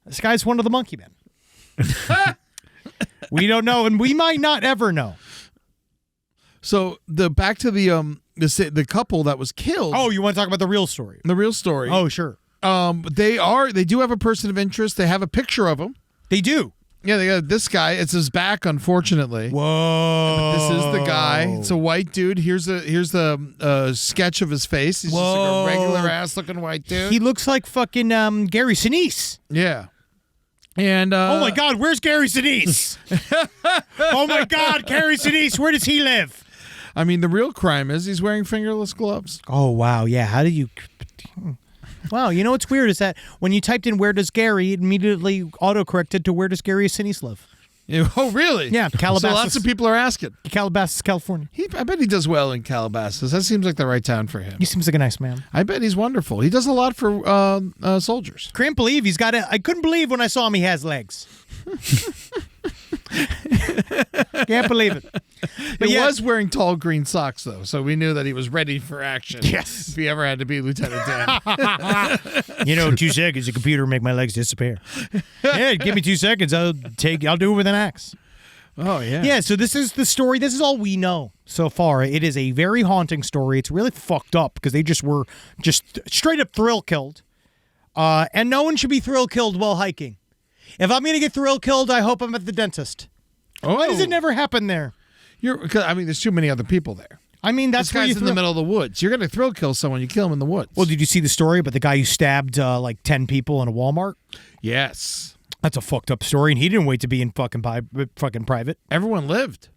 this guy's one of the monkey men. We don't know, and we might not ever know. So back to the couple that was killed. Oh, you want to talk about the real story? The real story. Oh, sure. They do have a person of interest. They have a picture of him. They do. Yeah, they got this guy. It's his back, unfortunately. Whoa! But this is the guy. It's a white dude. Here's the sketch of his face. He's just like a regular ass looking white dude. He looks like fucking Gary Sinise. Yeah. And oh my God, where's Gary Sinise? Oh my God, Gary Sinise, where does he live? I mean, the real crime is he's wearing fingerless gloves. Oh wow, yeah. How do you? Wow, you know what's weird is that when you typed in "where does Gary," it immediately autocorrected to "where does Gary Sinise live?" Oh, really? Yeah, Calabasas. So lots of people are asking. Calabasas, California. I bet he does well in Calabasas. That seems like the right town for him. He seems like a nice man. I bet he's wonderful. He does a lot for soldiers. Can't believe he's got I couldn't believe when I saw him he has legs. Can't believe it. But he was wearing tall green socks, though, so we knew that he was ready for action. Yes. If he ever had to be Lieutenant Dan. 2 seconds, the computer will make my legs disappear. Yeah, give me 2 seconds. I'll do it with an axe. Oh, yeah. Yeah, so this is the story. This is all we know so far. It is a very haunting story. It's really fucked up because they were straight up thrill killed. And no one should be thrill killed while hiking. If I'm going to get thrill killed, I hope I'm at the dentist. Why does it never happen there? There's too many other people there. I mean, that's this where guy's in the middle of the woods. You're gonna thrill kill someone. You kill him in the woods. Well, did you see the story about the guy who stabbed like 10 people in a Walmart? Yes. That's a fucked up story, and he didn't wait to be in fucking private. Everyone lived.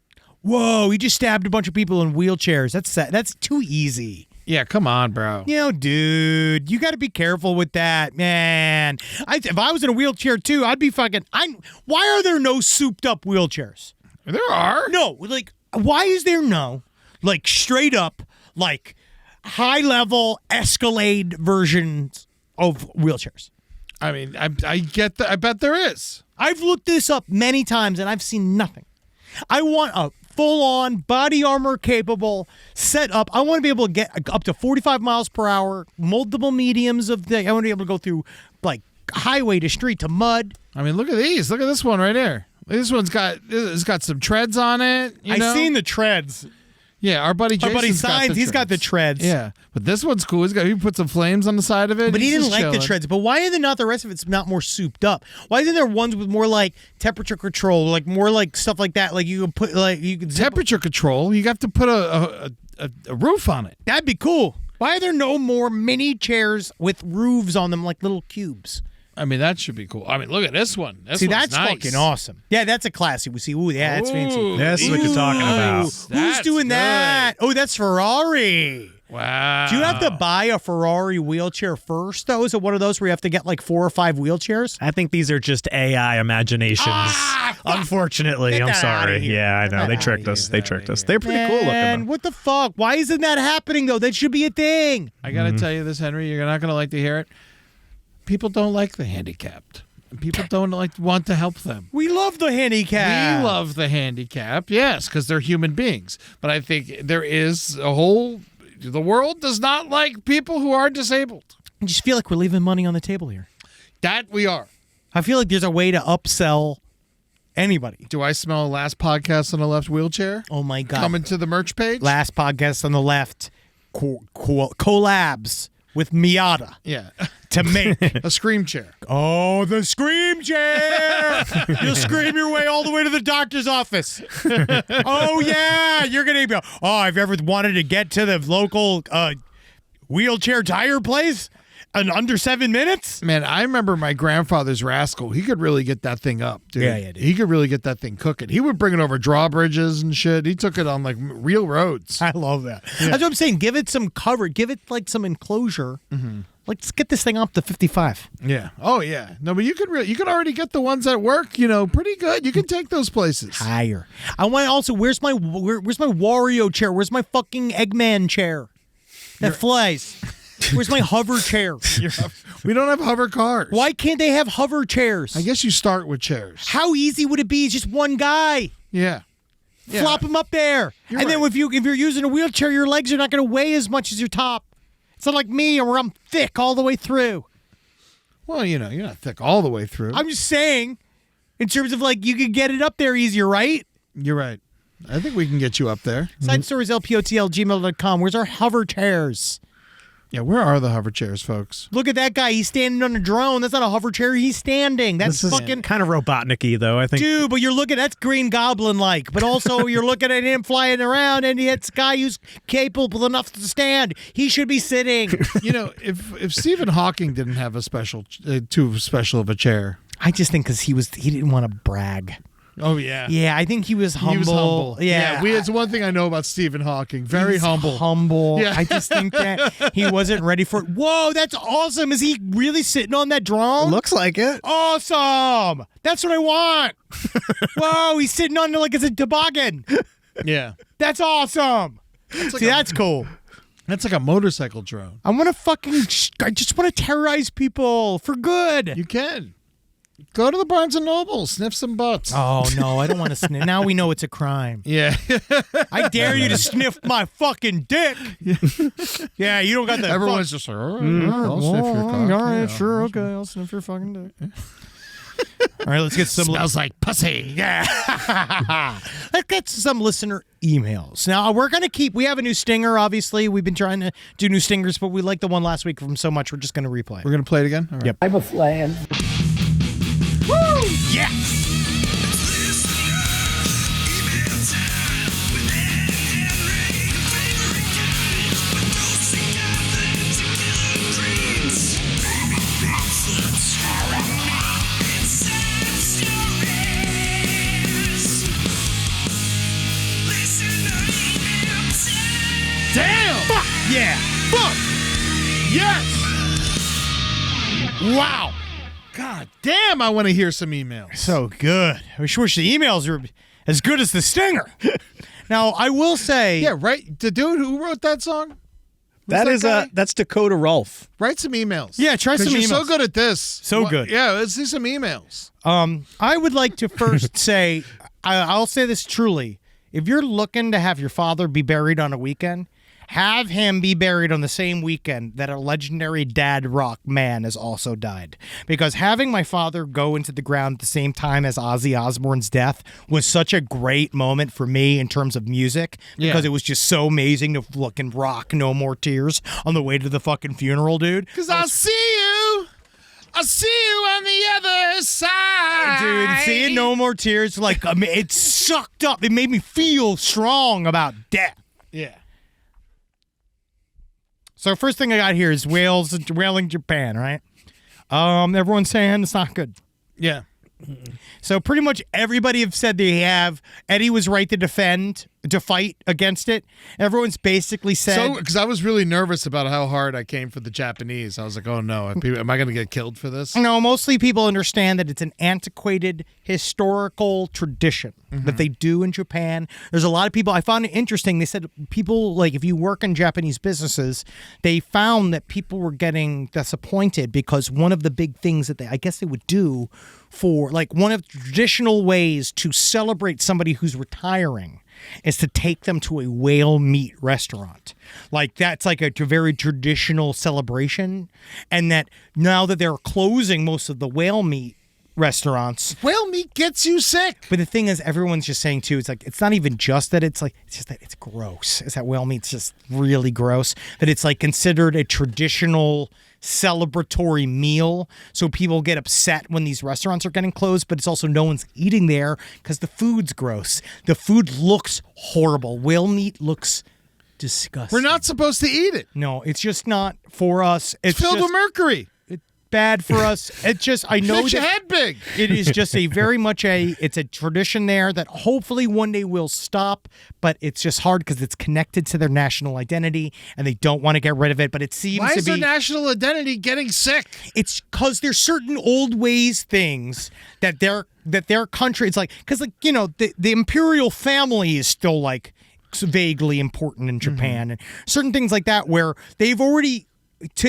Whoa, he just stabbed a bunch of people in wheelchairs. That's too easy. Yeah, come on, bro. Dude, you got to be careful with that, man. If I was in a wheelchair too, I'd be fucking. Why are there no souped up wheelchairs? There are. No, like, why is there no, like, straight up, like, high level Escalade versions of wheelchairs? I mean, I get that. I bet there is. I've looked this up many times and I've seen nothing. I want a full-on body armor capable setup. I want to be able to get up to 45 miles per hour, multiple mediums of I want to be able to go through like highway to street to mud. I mean, look at these. Look at this one right here. This one's got some treads on it. I've seen the treads. Yeah, our buddy Jason's he's got the treads. Yeah, but this one's cool. He put some flames on the side of it. But he didn't like chilling. the treads. But why are there not the rest of it's not more souped up? Why isn't there ones with more like temperature control, like more like stuff like that? Like you can put temperature control. You have to put a roof on it. That'd be cool. Why are there no more mini chairs with roofs on them like little cubes? I mean, that should be cool. I mean, look at this one. That's nice. fucking awesome. Yeah, that's a classy. We see. Ooh, yeah, that's fancy. That's what you're talking about. Who's doing that? Oh, that's Ferrari. Wow. Do you have to buy a Ferrari wheelchair first, though? Is it one of those where you have to get like 4 or 5 wheelchairs? I think these are just AI imaginations. Unfortunately, Get I'm that outta sorry. here. Yeah, I Get know. that They outta tricked us. here. They tricked us. They're pretty cool looking. And Though. what the fuck? Why isn't that happening, though? That should be a thing. I got to tell you this, Henry. You're not going to like to hear it. People don't like the handicapped. People don't want to help them. We love the handicap. We love the handicap, yes, because they're human beings. But I think there is the world does not like people who are disabled. I just feel like we're leaving money on the table here. That we are. I feel like there's a way to upsell anybody. Do I smell last podcast on the left wheelchair? Oh my God. Coming to the merch page? Last podcast on the left, collabs with Miata Yeah. to make. A scream chair. Oh, the scream chair! You'll scream your way all the way to the doctor's office. Oh, yeah. You're going to go, I've ever wanted to get to the local wheelchair tire place in under 7 minutes? Man, I remember my grandfather's Rascal. He could really get that thing up, dude. Yeah, dude. He could really get that thing cooking. He would bring it over drawbridges and shit. He took it on like real roads. I love that. That's what I'm saying. Give it some cover. Give it like some enclosure. Mm-hmm. Let's get this thing up to 55. Yeah. Oh yeah. No, but you could already get the ones that work. Pretty good. You can take those places higher. I want also. Where's my Wario chair? Where's my fucking Eggman chair that flies? Where's my hover chair? We don't have hover cars. Why can't they have hover chairs? I guess you start with chairs. How easy would it be? It's just one guy. Yeah. Flop him up there. You're Then right. if you're using a wheelchair, your legs are not going to weigh as much as your top. It's not like me where I'm thick all the way through. Well, you're not thick all the way through. I'm just saying, in terms of like, you could get it up there easier, right? You're right. I think we can get you up there. Side stories, lpotl@gmail.com. Where's our hover chairs? Yeah, where are the hover chairs, folks? Look at that guy. He's standing on a drone. That's not a hover chair. He's standing. That's This is fucking... kind of Robotnik-y, though, I think. Dude, but you're looking... That's Green Goblin-like. But also, you're looking at him flying around, and it's a guy who's capable enough to stand. He should be sitting. If Stephen Hawking didn't have a too special of a chair. I just think because he didn't want to brag. Oh, yeah. Yeah, I think he was humble. He was humble. Yeah. It's one thing I know about Stephen Hawking. Very He's humble. Humble. Yeah. I just think that he wasn't ready for it. Whoa, that's awesome. Is he really sitting on that drone? Looks like it. Awesome. That's what I want. Whoa, he's sitting on it like it's a toboggan. Yeah. That's awesome. That's cool. That's like a motorcycle drone. I just want to terrorize people for good. You can. Go to the Barnes & Noble. Sniff some butts. Oh, no, I don't want to sniff. Now we know it's a crime. Yeah. I dare you to sniff my fucking dick. Yeah, you don't got the... Everyone's just like, all right, I'll sniff your cock. All right, Yeah. sure, okay, I'll sniff your fucking dick. All right, let's get some... Smells like pussy. Yeah. Let's get some listener emails. Now, we're going to keep... We have a new stinger, obviously. We've been trying to do new stingers, but we like the one last week from so much, we're just going to replay it. We're going to play it again? All right. Yep. I'm a flan. Woo! Yes! Yeah. Fuck. Yes. Wow. God damn, I want to hear some emails. So good. I wish the emails were as good as the stinger. Now, I will say... Yeah, right. The dude who wrote that song? That's Dakota Rolfe. Write some emails. Yeah, try some you're emails. so good at this. So good. Yeah, let's see some emails. I would like to first say, I'll say this truly. If you're looking to have your father be buried on a weekend, have him be buried on the same weekend that a legendary dad rock man has also died. Because having my father go into the ground at the same time as Ozzy Osbourne's death was such a great moment for me in terms of music. Because it was just so amazing to fucking rock No More Tears on the way to the fucking funeral, dude. Because I'll see you on the other side. Dude, seeing No More Tears, like, I mean, it sucked up. It made me feel strong about death. Yeah. So first thing I got here is whaling Japan, right? Everyone's saying it's not good. Yeah. So pretty much everybody have said they have. Eddie was right to fight against it. Everyone's basically said. So, because I was really nervous about how hard I came for the Japanese. I was like, oh no, am I going to get killed for this? No, mostly people understand that it's an antiquated historical tradition that they do in Japan. There's a lot of people, I found it interesting. They said people, like if you work in Japanese businesses, they found that people were getting disappointed because one of the big things that I guess they would do for, like one of the traditional ways to celebrate somebody who's retiring is to take them to a whale meat restaurant. Like that's like a very traditional celebration. And that now that they're closing most of the whale meat restaurants. Whale meat gets you sick. But the thing is, everyone's just saying too, it's like, it's not even just that it's just that it's gross. It's that whale meat's just really gross. That it's like considered a traditional celebratory meal, so people get upset when these restaurants are getting closed, but it's also no one's eating there because the food's gross. The food looks horrible. Whale meat looks disgusting. We're not supposed to eat it. No, it's just not for us. It's filled with mercury. It's bad for us. It just, I know Makes your head big. It is just it's a tradition there that hopefully one day will stop, but it's just hard because it's connected to their national identity and they don't want to get rid of it, but it seems Why to is be... their national identity getting sick? It's because there's certain old ways things that their country, it's like, because like, you know, the imperial family is still like vaguely important in Japan and certain things like that where they've already,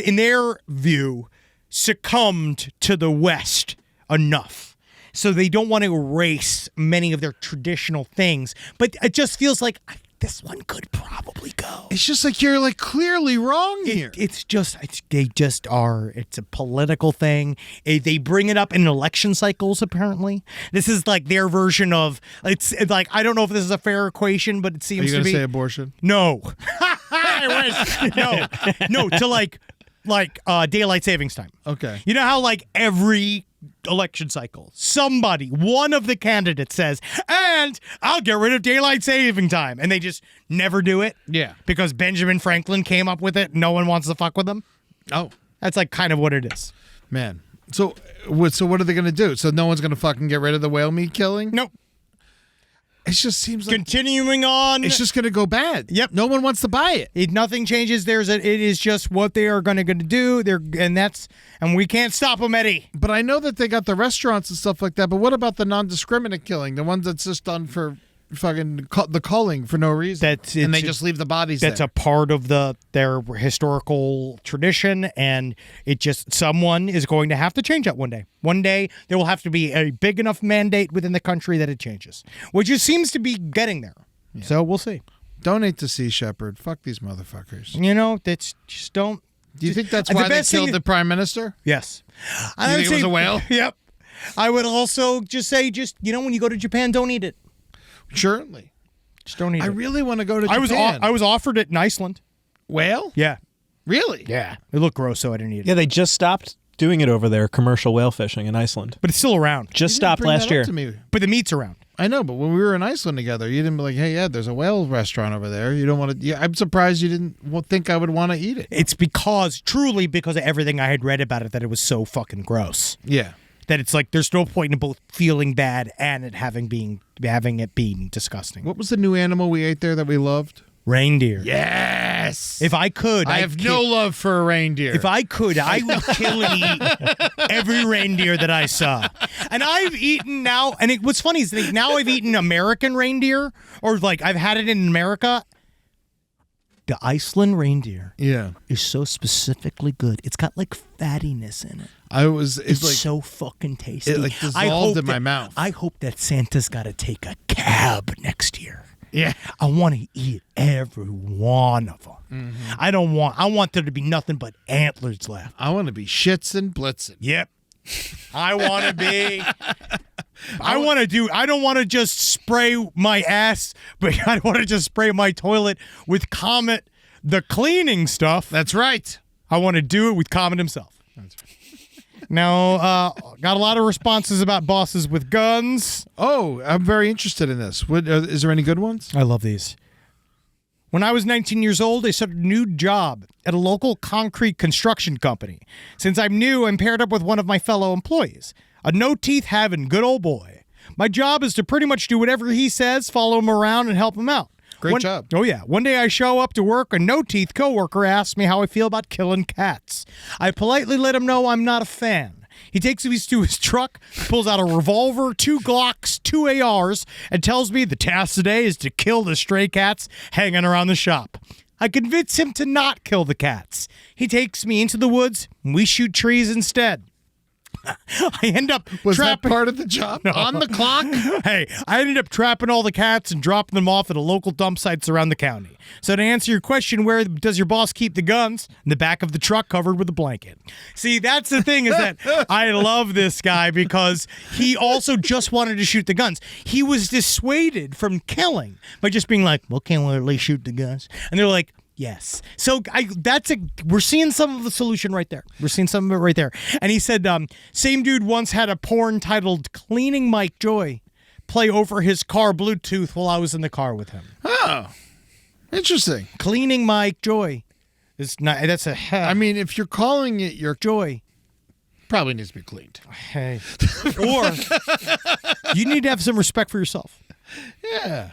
in their view, succumbed to the West enough. So they don't want to erase many of their traditional things. But it just feels like this one could probably go. It's just like you're like clearly wrong here. They just are. It's a political thing. They bring it up in election cycles, apparently. This is like their version of, it's like, I don't know if this is a fair equation, but it seems to be. Are you going to say abortion? No. I wish. No, to like daylight savings time. Okay. You know how like every election cycle, one of the candidates says, and I'll get rid of daylight saving time. And they just never do it. Yeah. Because Benjamin Franklin came up with it. No one wants to fuck with them. Oh. That's like kind of what it is. Man. So what are they going to do? So no one's going to fucking get rid of the whale meat killing? Nope. It just seems like continuing on. It's just going to go bad. Yep. No one wants to buy it. Nothing changes. It is just what they are going to do. And we can't stop them, Eddie. But I know that they got the restaurants and stuff like that. But what about the non-discriminate killing? The ones that's just done for fucking the culling for no reason. And they just leave the bodies That's there. a part of their historical tradition, and someone is going to have to change that one day. One day, there will have to be a big enough mandate within the country that it changes, which it seems to be getting there. Yeah. So we'll see. Donate to Sea Shepherd. Fuck these motherfuckers. You know, that's just don't. Do you think that's why they killed the prime minister? Yes. You think it was a whale? Yep. I would also just say, when you go to Japan, don't eat it. Surely. Just don't eat it. I really want to go to Japan. I was offered it in Iceland. Whale? Yeah. Really? Yeah. It looked gross, so I didn't eat it. Yeah, they just stopped doing it over there, commercial whale fishing in Iceland. But it's still around. Just stopped last year. But the meat's around. I know, but when we were in Iceland together, you didn't be like, hey, yeah, there's a whale restaurant over there. You don't want to. Yeah, I'm surprised you didn't think I would want to eat it. It's truly because of everything I had read about it, that it was so fucking gross. Yeah. That it's like there's no point in both feeling bad and it having it being disgusting. What was the new animal we ate there that we loved? Reindeer. Yes. Yes. If I could, I have no love for a reindeer. If I could, I would kill and eat every reindeer that I saw. And I've eaten now, and what's funny is that now I've eaten American reindeer, or like I've had it in America. The Iceland reindeer is so specifically good. It's got like fattiness in it. It's like, so fucking tasty. It like dissolved in my mouth. I hope that Santa's got to take a cab next year. Yeah. I want to eat every one of them. Mm-hmm. I want there to be nothing but antlers left. I want to be shits and blitzing. Yep. I want to be. I don't want to just spray my ass, but I want to just spray my toilet with Comet, the cleaning stuff. That's right. I want to do it with Comet himself. That's right. Now, got a lot of responses about bosses with guns. Oh, I'm very interested in this. Is there any good ones? I love these. When I was 19 years old, I started a new job at a local concrete construction company. Since I'm new, I'm paired up with one of my fellow employees, a no-teeth having good old boy. My job is to pretty much do whatever he says, follow him around, and help him out. Great job. Oh, yeah. One day I show up to work, a no-teeth coworker asks me how I feel about killing cats. I politely let him know I'm not a fan. He takes me to his truck, pulls out a revolver, 2 Glocks, 2 ARs, and tells me the task today is to kill the stray cats hanging around the shop. I convince him to not kill the cats. He takes me into the woods, and we shoot trees instead. I end up Was trapping... that part of the job? No. On the clock? Hey, I ended up trapping all the cats and dropping them off at a local dump sites around the county. So to answer your question, where does your boss keep the guns? In the back of the truck covered with a blanket. See, that's the thing is that I love this guy because he also just wanted to shoot the guns. He was dissuaded from killing by just being like, well, can't we at least shoot the guns? And they're like, yes. So we're seeing some of the solution right there. We're seeing some of it right there. And he said, same dude once had a porn titled Cleaning Mike Joy play over his car Bluetooth while I was in the car with him. Oh, interesting. Cleaning Mike Joy. I mean, if you're calling it your Joy, probably needs to be cleaned. Hey. Or you need to have some respect for yourself. Yeah.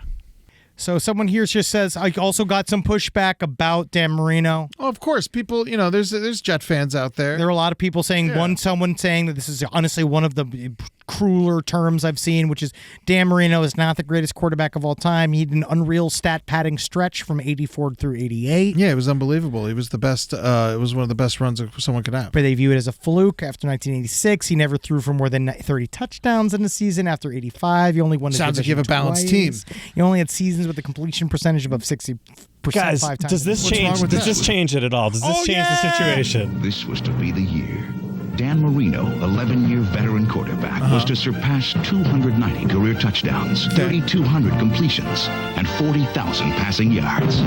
So someone here just says, I also got some pushback about Dan Marino. Oh, of course. People, there's Jet fans out there. There are a lot of people saying, someone saying that this is honestly one of the crueler terms I've seen, which is Dan Marino is not the greatest quarterback of all time. He had an unreal stat padding stretch from 84 through 88. Yeah, it was unbelievable. He was the best. It was one of the best runs someone could have. But they view it as a fluke after 1986. He never threw for more than 30 touchdowns in a season. After 85, he only won the Sounds like you have a balanced twice. team. He only had seasons with a completion percentage above 60%. Guys, 5 times. does this change it at all? Does this change the situation? This was to be the year. Dan Marino, 11-year veteran quarterback, was to surpass 290 career touchdowns, 3,200 completions, and 40,000 passing yards.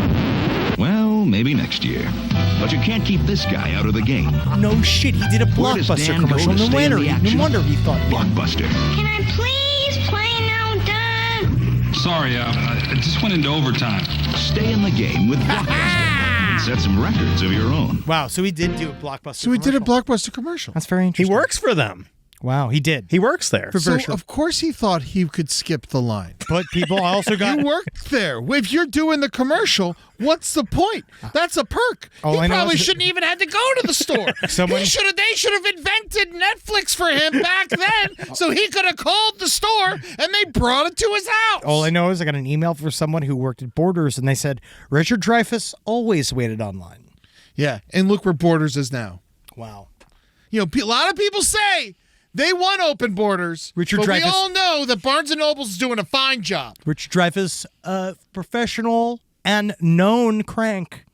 Well, maybe next year. But you can't keep this guy out of the game. No shit, he did a Where does Blockbuster Dan commercial. go to stay in the action? No wonder he thought. Blockbuster. Can I please play now, Dad? Sorry, I just went into overtime. Stay in the game with Blockbuster. And set some records of your own. Wow, so he did do a Blockbuster So he did a Blockbuster commercial. That's very He interesting. works for them. Wow, he did. He works there. So, of course, he thought he could skip the line. But people also got... You worked there. If you're doing the commercial, what's the point? That's a perk. All He I know probably is- shouldn't even had to go to the store. They should have invented Netflix for him back then so he could have called the store and they brought it to his house. All I know is I got an email from someone who worked at Borders, and they said, Richard Dreyfuss always waited online. Yeah, and look where Borders is now. Wow. A lot of people say they want open borders, Richard but we Dreyfuss- all know that Barnes & Noble's doing a fine job. Richard Dreyfuss, professional and known crank.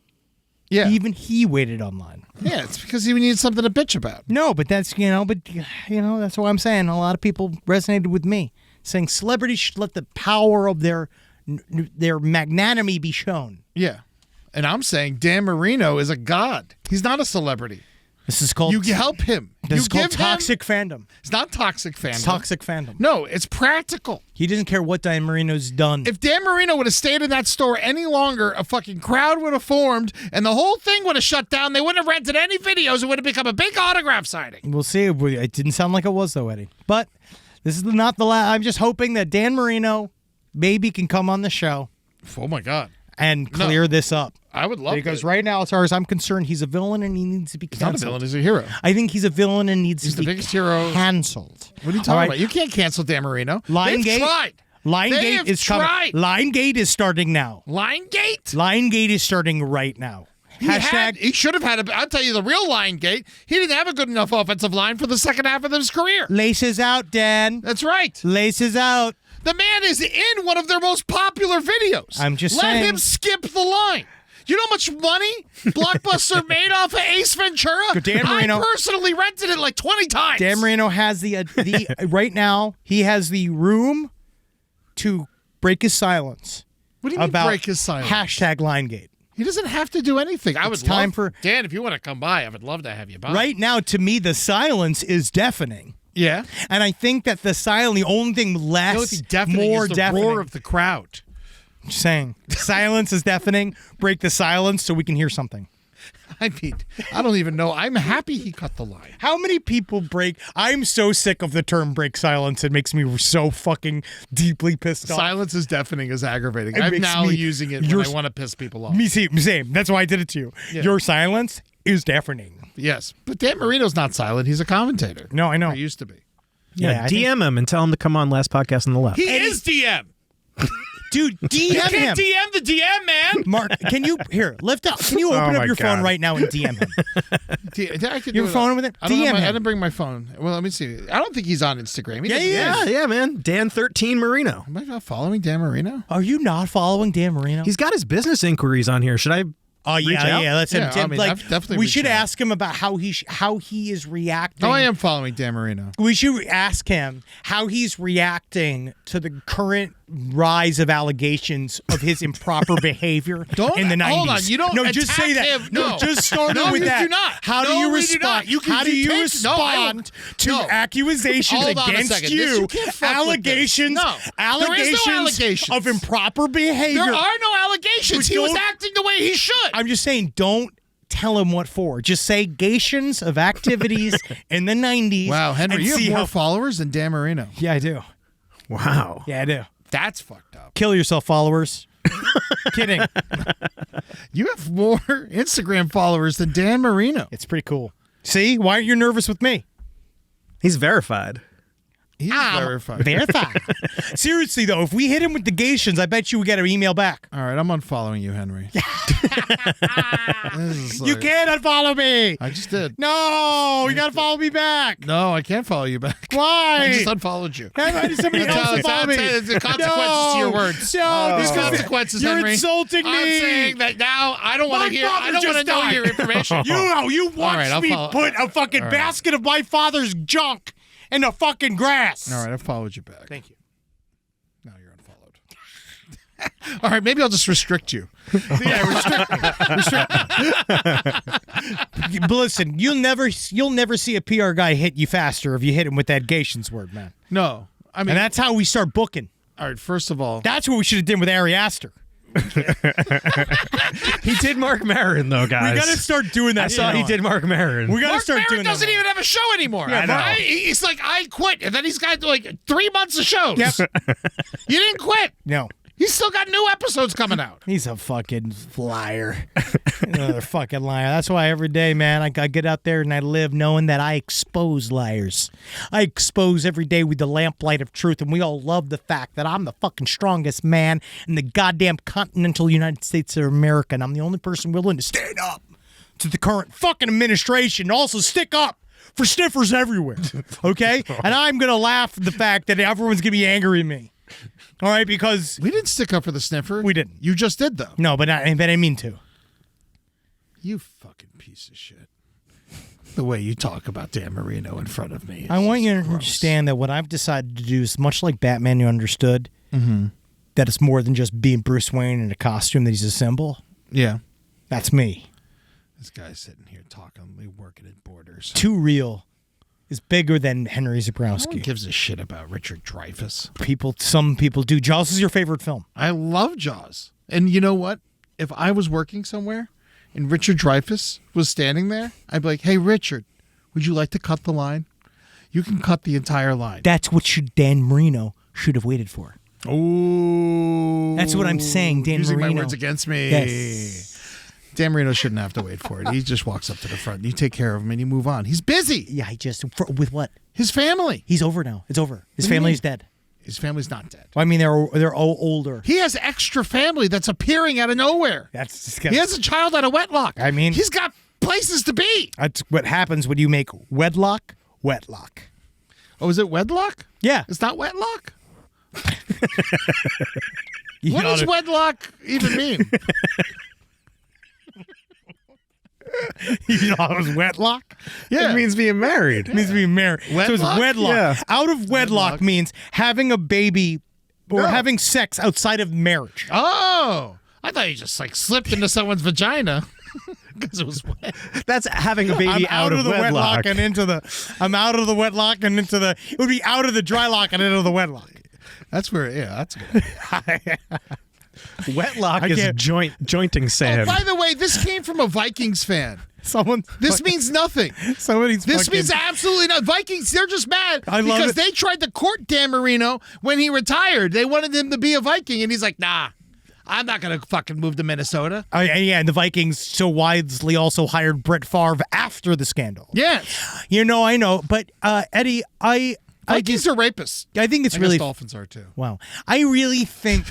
Yeah. Even he waited online. Yeah, it's because he needs something to bitch about. No, but that's, that's what I'm saying. A lot of people resonated with me, saying celebrities should let the power of their magnanimity be shown. Yeah. And I'm saying Dan Marino is a god. He's not a celebrity. This is called... You help him. This is You called give him- toxic fandom. It's not toxic fandom. It's toxic fandom. No, it's practical. He doesn't care what Dan Marino's done. If Dan Marino would have stayed in that store any longer, a fucking crowd would have formed, and the whole thing would have shut down. They wouldn't have rented any videos. It would have become a big autograph signing. We'll see. It didn't sound like it was, though, Eddie. But this is not the last. I'm just hoping that Dan Marino maybe can come on the show. Oh, my God. and clear this up. I would love because to. right now, as far as I'm concerned, he's a villain and he needs to be canceled. He's not a villain, he's a hero. I think he's a villain and needs to be the biggest hero. Canceled. What are you talking about? You can't cancel Dan Marino. They've tried. Liongate is coming. Liongate is starting now. Liongate? Liongate is starting right now. He should have had I'll tell you the real Liongate. He didn't have a good enough offensive line for the second half of his career. Laces out, Dan. That's right. Laces out. The man is in one of their most popular videos. I'm just saying. Let him skip the line. You know how much money Blockbuster made off of Ace Ventura? Dan Marino, I personally rented it like 20 times. Dan Marino has the right now, he has the room to break his silence. What do you mean about break his silence? Hashtag Liongate. He doesn't have to do anything. It's time for Dan, if you want to come by, I would love to have you by. Right now, to me, the silence is deafening. Yeah. And I think that the only thing less, more is the deafening. roar of the crowd. Just saying. Silence is deafening. Break the silence so we can hear something. I mean, I don't even know. I'm happy he cut the line. How many people break? I'm so sick of the term break silence. It makes me so fucking deeply pissed off. Silence is deafening is aggravating. I'm now using it when I want to piss people off. Me same. That's why I did it to you. Yeah. Your silence is deafening. Yes. But Dan Marino's not silent. He's a commentator. No, I know. He used to be. Yeah, DM him and tell him to come on Last Podcast on the Left. He is DM. Dude, DM you him. can't DM the DM, man. Mark, can you lift up? Can you open up your phone right now and DM him? I could your phone with it? DM him. I didn't bring my phone. Well, let me see. I don't think he's on Instagram. Yeah, man. Dan13 Marino. Am I not following Dan Marino? Are you not following Dan Marino? He's got his business inquiries on here. Should I? Oh yeah. Let's definitely. We should ask him about how he is reacting. Oh, I am following Dan Marino. We should ask him how he's reacting to the current rise of allegations of his improper behavior in the 90s. Hold on, you don't. No, just say that. Him. No, just start with that. Do not. How do you respond? How do you respond to accusations against you? Allegations of improper behavior. There are no allegations. He was acting the way he should. I'm just saying, don't tell him what for. Just say gations of activities in the 90s. Wow, Henry, you have more followers than Dan Marino. Yeah, I do. Wow. Yeah, I do. That's fucked up. Kill yourself, followers. Kidding. You have more Instagram followers than Dan Marino. It's pretty cool. See? Why aren't you nervous with me? He's verified. He's verified. Verified. Seriously, though, if we hit him with the gations, I bet you we get an email back. All right, I'm unfollowing you, Henry. You can't unfollow me. I just did. No, you got to follow me back. No, I can't follow you back. Why? I just unfollowed you. Somebody else follow me. The consequences to your words. No, there's consequences, Henry. Henry. You're insulting me. I'm saying that now I don't want to hear. I don't want to know your information. You watched me put a fucking basket of my father's junk in the fucking grass. All right, I followed you back. Thank you. Now you're unfollowed. All right, maybe I'll just restrict you. Yeah, restrict me. But listen, you'll never see a PR guy hit you faster if you hit him with that gations word, man. No, I mean, and that's how we start booking. All right, first of all, that's what we should have done with Ari Aster. He did Mark Maron, though, guys. We got to start doing that. I saw he did Mark Maron. We got to start Mark doing Maron doesn't even have a show anymore. Yeah, I know. He's like, I quit, and then he's got like 3 months of shows. Yep. You didn't quit. No. He's still got new episodes coming out. He's a fucking liar. Another fucking liar. That's why every day, man, I get out there and I live knowing that I expose liars. I expose every day with the lamplight of truth, and we all love the fact that I'm the fucking strongest man in the goddamn continental United States of America, and I'm the only person willing to stand up to the current fucking administration and also stick up for sniffers everywhere, okay? And I'm going to laugh at the fact that everyone's going to be angry at me. All right, because we didn't stick up for the sniffer. We didn't. You just did, though. No, but I mean to. You fucking piece of shit. The way you talk about Dan Marino in front of me. I want you to understand that what I've decided to do is much like Batman, you understood that it's more than just being Bruce Wayne in a costume that he's a symbol. Yeah. That's me. This guy's sitting here talking, working at Borders. Too real. Is bigger than Henry Zabrowski. No one gives a shit about Richard Dreyfuss. Some people do. Jaws is your favorite film. I love Jaws. And you know what? If I was working somewhere and Richard Dreyfuss was standing there, I'd be like, hey, Richard, would you like to cut the line? You can cut the entire line. That's what Dan Marino should have waited for. Ooh. That's what I'm saying, Dan Using Marino. my words against me. Yes. Dan Marino shouldn't have to wait for it. He just walks up to the front. You take care of him and you move on. He's busy. Yeah, with what? His family. He's over now. It's over. His What do you family's mean? dead. His family's not dead. Well, I mean, they're all older. He has extra family that's appearing out of nowhere. That's disgusting. He has a child out of wedlock. I mean, he's got places to be. That's what happens when you make wedlock wetlock. Oh, is it wedlock? Yeah. It's not wetlock? You What does oughta- wedlock even mean? You know, it was wetlock. Yeah. It means being married. It means being married. So it's Wedlock? wedlock. Yeah. Out of wedlock means having a baby or No. having sex outside of marriage. Oh, I thought you just like slipped into someone's vagina because it was wet. That's having a baby I'm out of the wedlock. and into the. I'm out of the wedlock and into the. It would be out of the dry lock and into the wedlock. That's where, yeah, that's good. Wedlock I is can't- jointing Sam. By the way, this came from a Vikings fan. Someone. This means nothing. Somebody's. This fucking- means absolutely not. Vikings, they're just mad I love because it. they tried to court Dan Marino when he retired. They wanted him to be a Viking, and he's like, nah, I'm not going to fucking move to Minnesota. Yeah, and the Vikings so wisely also hired Brett Favre after the scandal. Yes. You know, I know, but Eddie, I Vikings just, are rapists. I think it's I really guess Dolphins are too. wow. I really think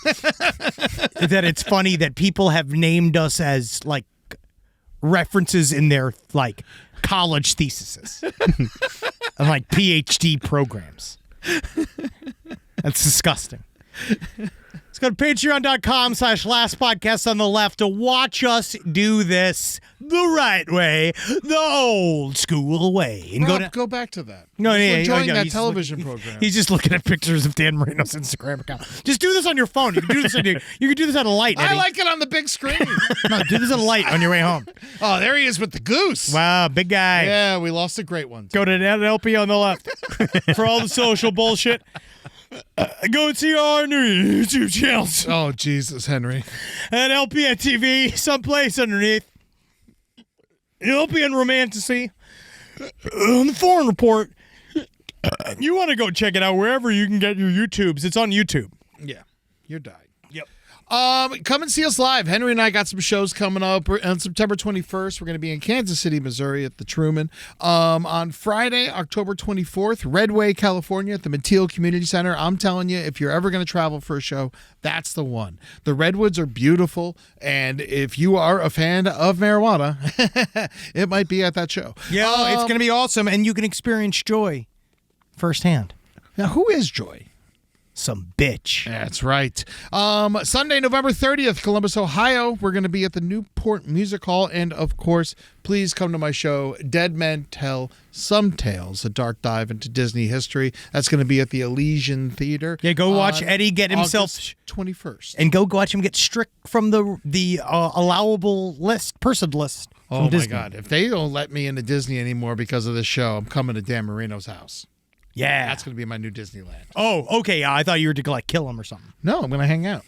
that it's funny that people have named us as like references in their like college theses and like PhD programs. That's disgusting. Let's go to patreon.com/lastpodcast on the left to watch us do this the right way, the old school way. And Rob, go back to that. No, We're yeah, enjoying yeah, that he's television looking- program. He's just looking at pictures of Dan Marino's Instagram account. Just do this on your phone. You can do this on you can do this at a light. I Eddie. like it on the big screen. No, do this at a light on your way home. Oh, there he is with the goose. Wow, big guy. Yeah, we lost a great one. Go to LP on the left for all the social bullshit. Go and see our new YouTube channels Oh, Jesus, Henry. at LPN TV, someplace underneath. LPN Romantasy on the Foreign Report. You want to go check it out wherever you can get your YouTubes. It's on YouTube. Yeah, you're dying. Yep. Come and see us live. Henry and I got some shows coming up. On September 21st, we're going to be in Kansas City, Missouri at the Truman. On Friday, October 24th, Redway, California at the Mateel Community Center. I'm telling you, if you're ever going to travel for a show, that's the one. The Redwoods are beautiful, and if you are a fan of marijuana, it might be at that show. Yeah, it's going to be awesome, and you can experience joy firsthand. Now, who is Joy? Some bitch. That's right. Sunday, November 30th, Columbus, Ohio. We're going to be at the Newport Music Hall. And, of course, please come to my show, Dead Men Tell Some Tales, a dark dive into Disney history. That's going to be at the Elysian Theater. Yeah, go watch on Eddie get himself... August 21st. And go watch him get strict from the allowable person list from Oh, my Disney. God. If they don't let me into Disney anymore because of this show, I'm coming to Dan Marino's house. Yeah. That's going to be my new Disneyland. Oh, okay. I thought you were to like kill him or something. No, I'm going to hang out.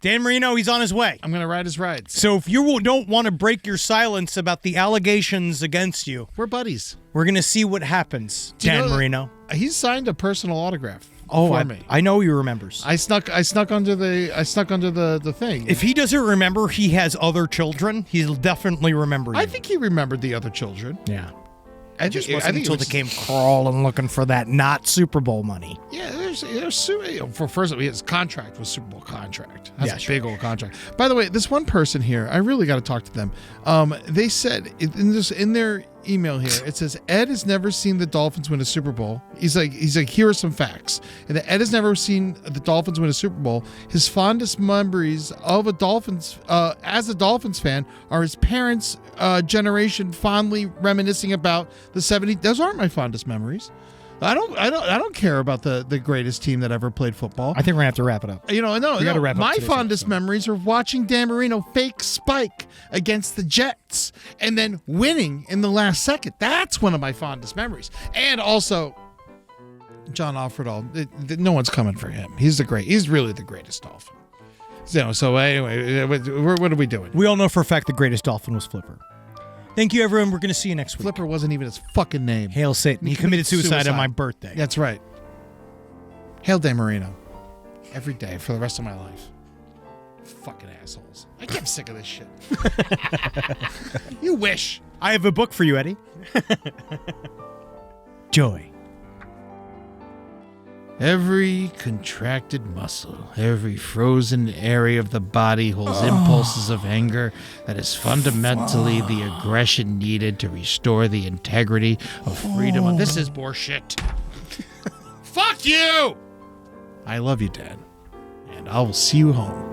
Dan Marino, he's on his way. I'm going to ride his rides. So if you don't want to break your silence about the allegations against you, We're buddies. we're going to see what happens, Do you Dan know that- Marino. He's signed a personal autograph Oh, for me. I know he remembers. I snuck under the thing. If he doesn't remember he has other children, he'll definitely remember you. I think he remembered the other children. Yeah. I Just think, wasn't I think until it they was, came crawling looking for that not Super Bowl money. Yeah, for first his contract was Super Bowl contract. That's Yeah, a sure. big old contract. By the way, this one person here, I really got to talk to them. They said in their email here, it says Ed has never seen the Dolphins win a Super Bowl. He's like, here are some facts. And that Ed has never seen the Dolphins win a Super Bowl. His fondest memories of a Dolphins, as a Dolphins fan, are his parents' generation fondly reminiscing about the 70s. Those aren't my fondest memories. I don't care about the greatest team that ever played football. I think we're going to have to wrap it up. No, wrap up my today's fondest episode. memories are watching Dan Marino fake spike against the Jets and then winning in the last second. That's one of my fondest memories. And also, John Offerdahl, no one's coming for him. He's really the greatest Dolphin. So anyway, what are we doing? We all know for a fact the greatest Dolphin was Flipper. Thank you, everyone. We're going to see you next week. Flipper wasn't even his fucking name. Hail Satan. He committed suicide on my birthday. That's right. Hail Dan Marino. every day for the rest of my life. Fucking assholes. I get sick of this shit. You wish. I have a book for you, Eddie. Joy. Every contracted muscle, every frozen area of the body holds impulses of anger that is fundamentally the aggression needed to restore the integrity of freedom. This is bullshit. Fuck you! I love you, Dad. And I will see you home.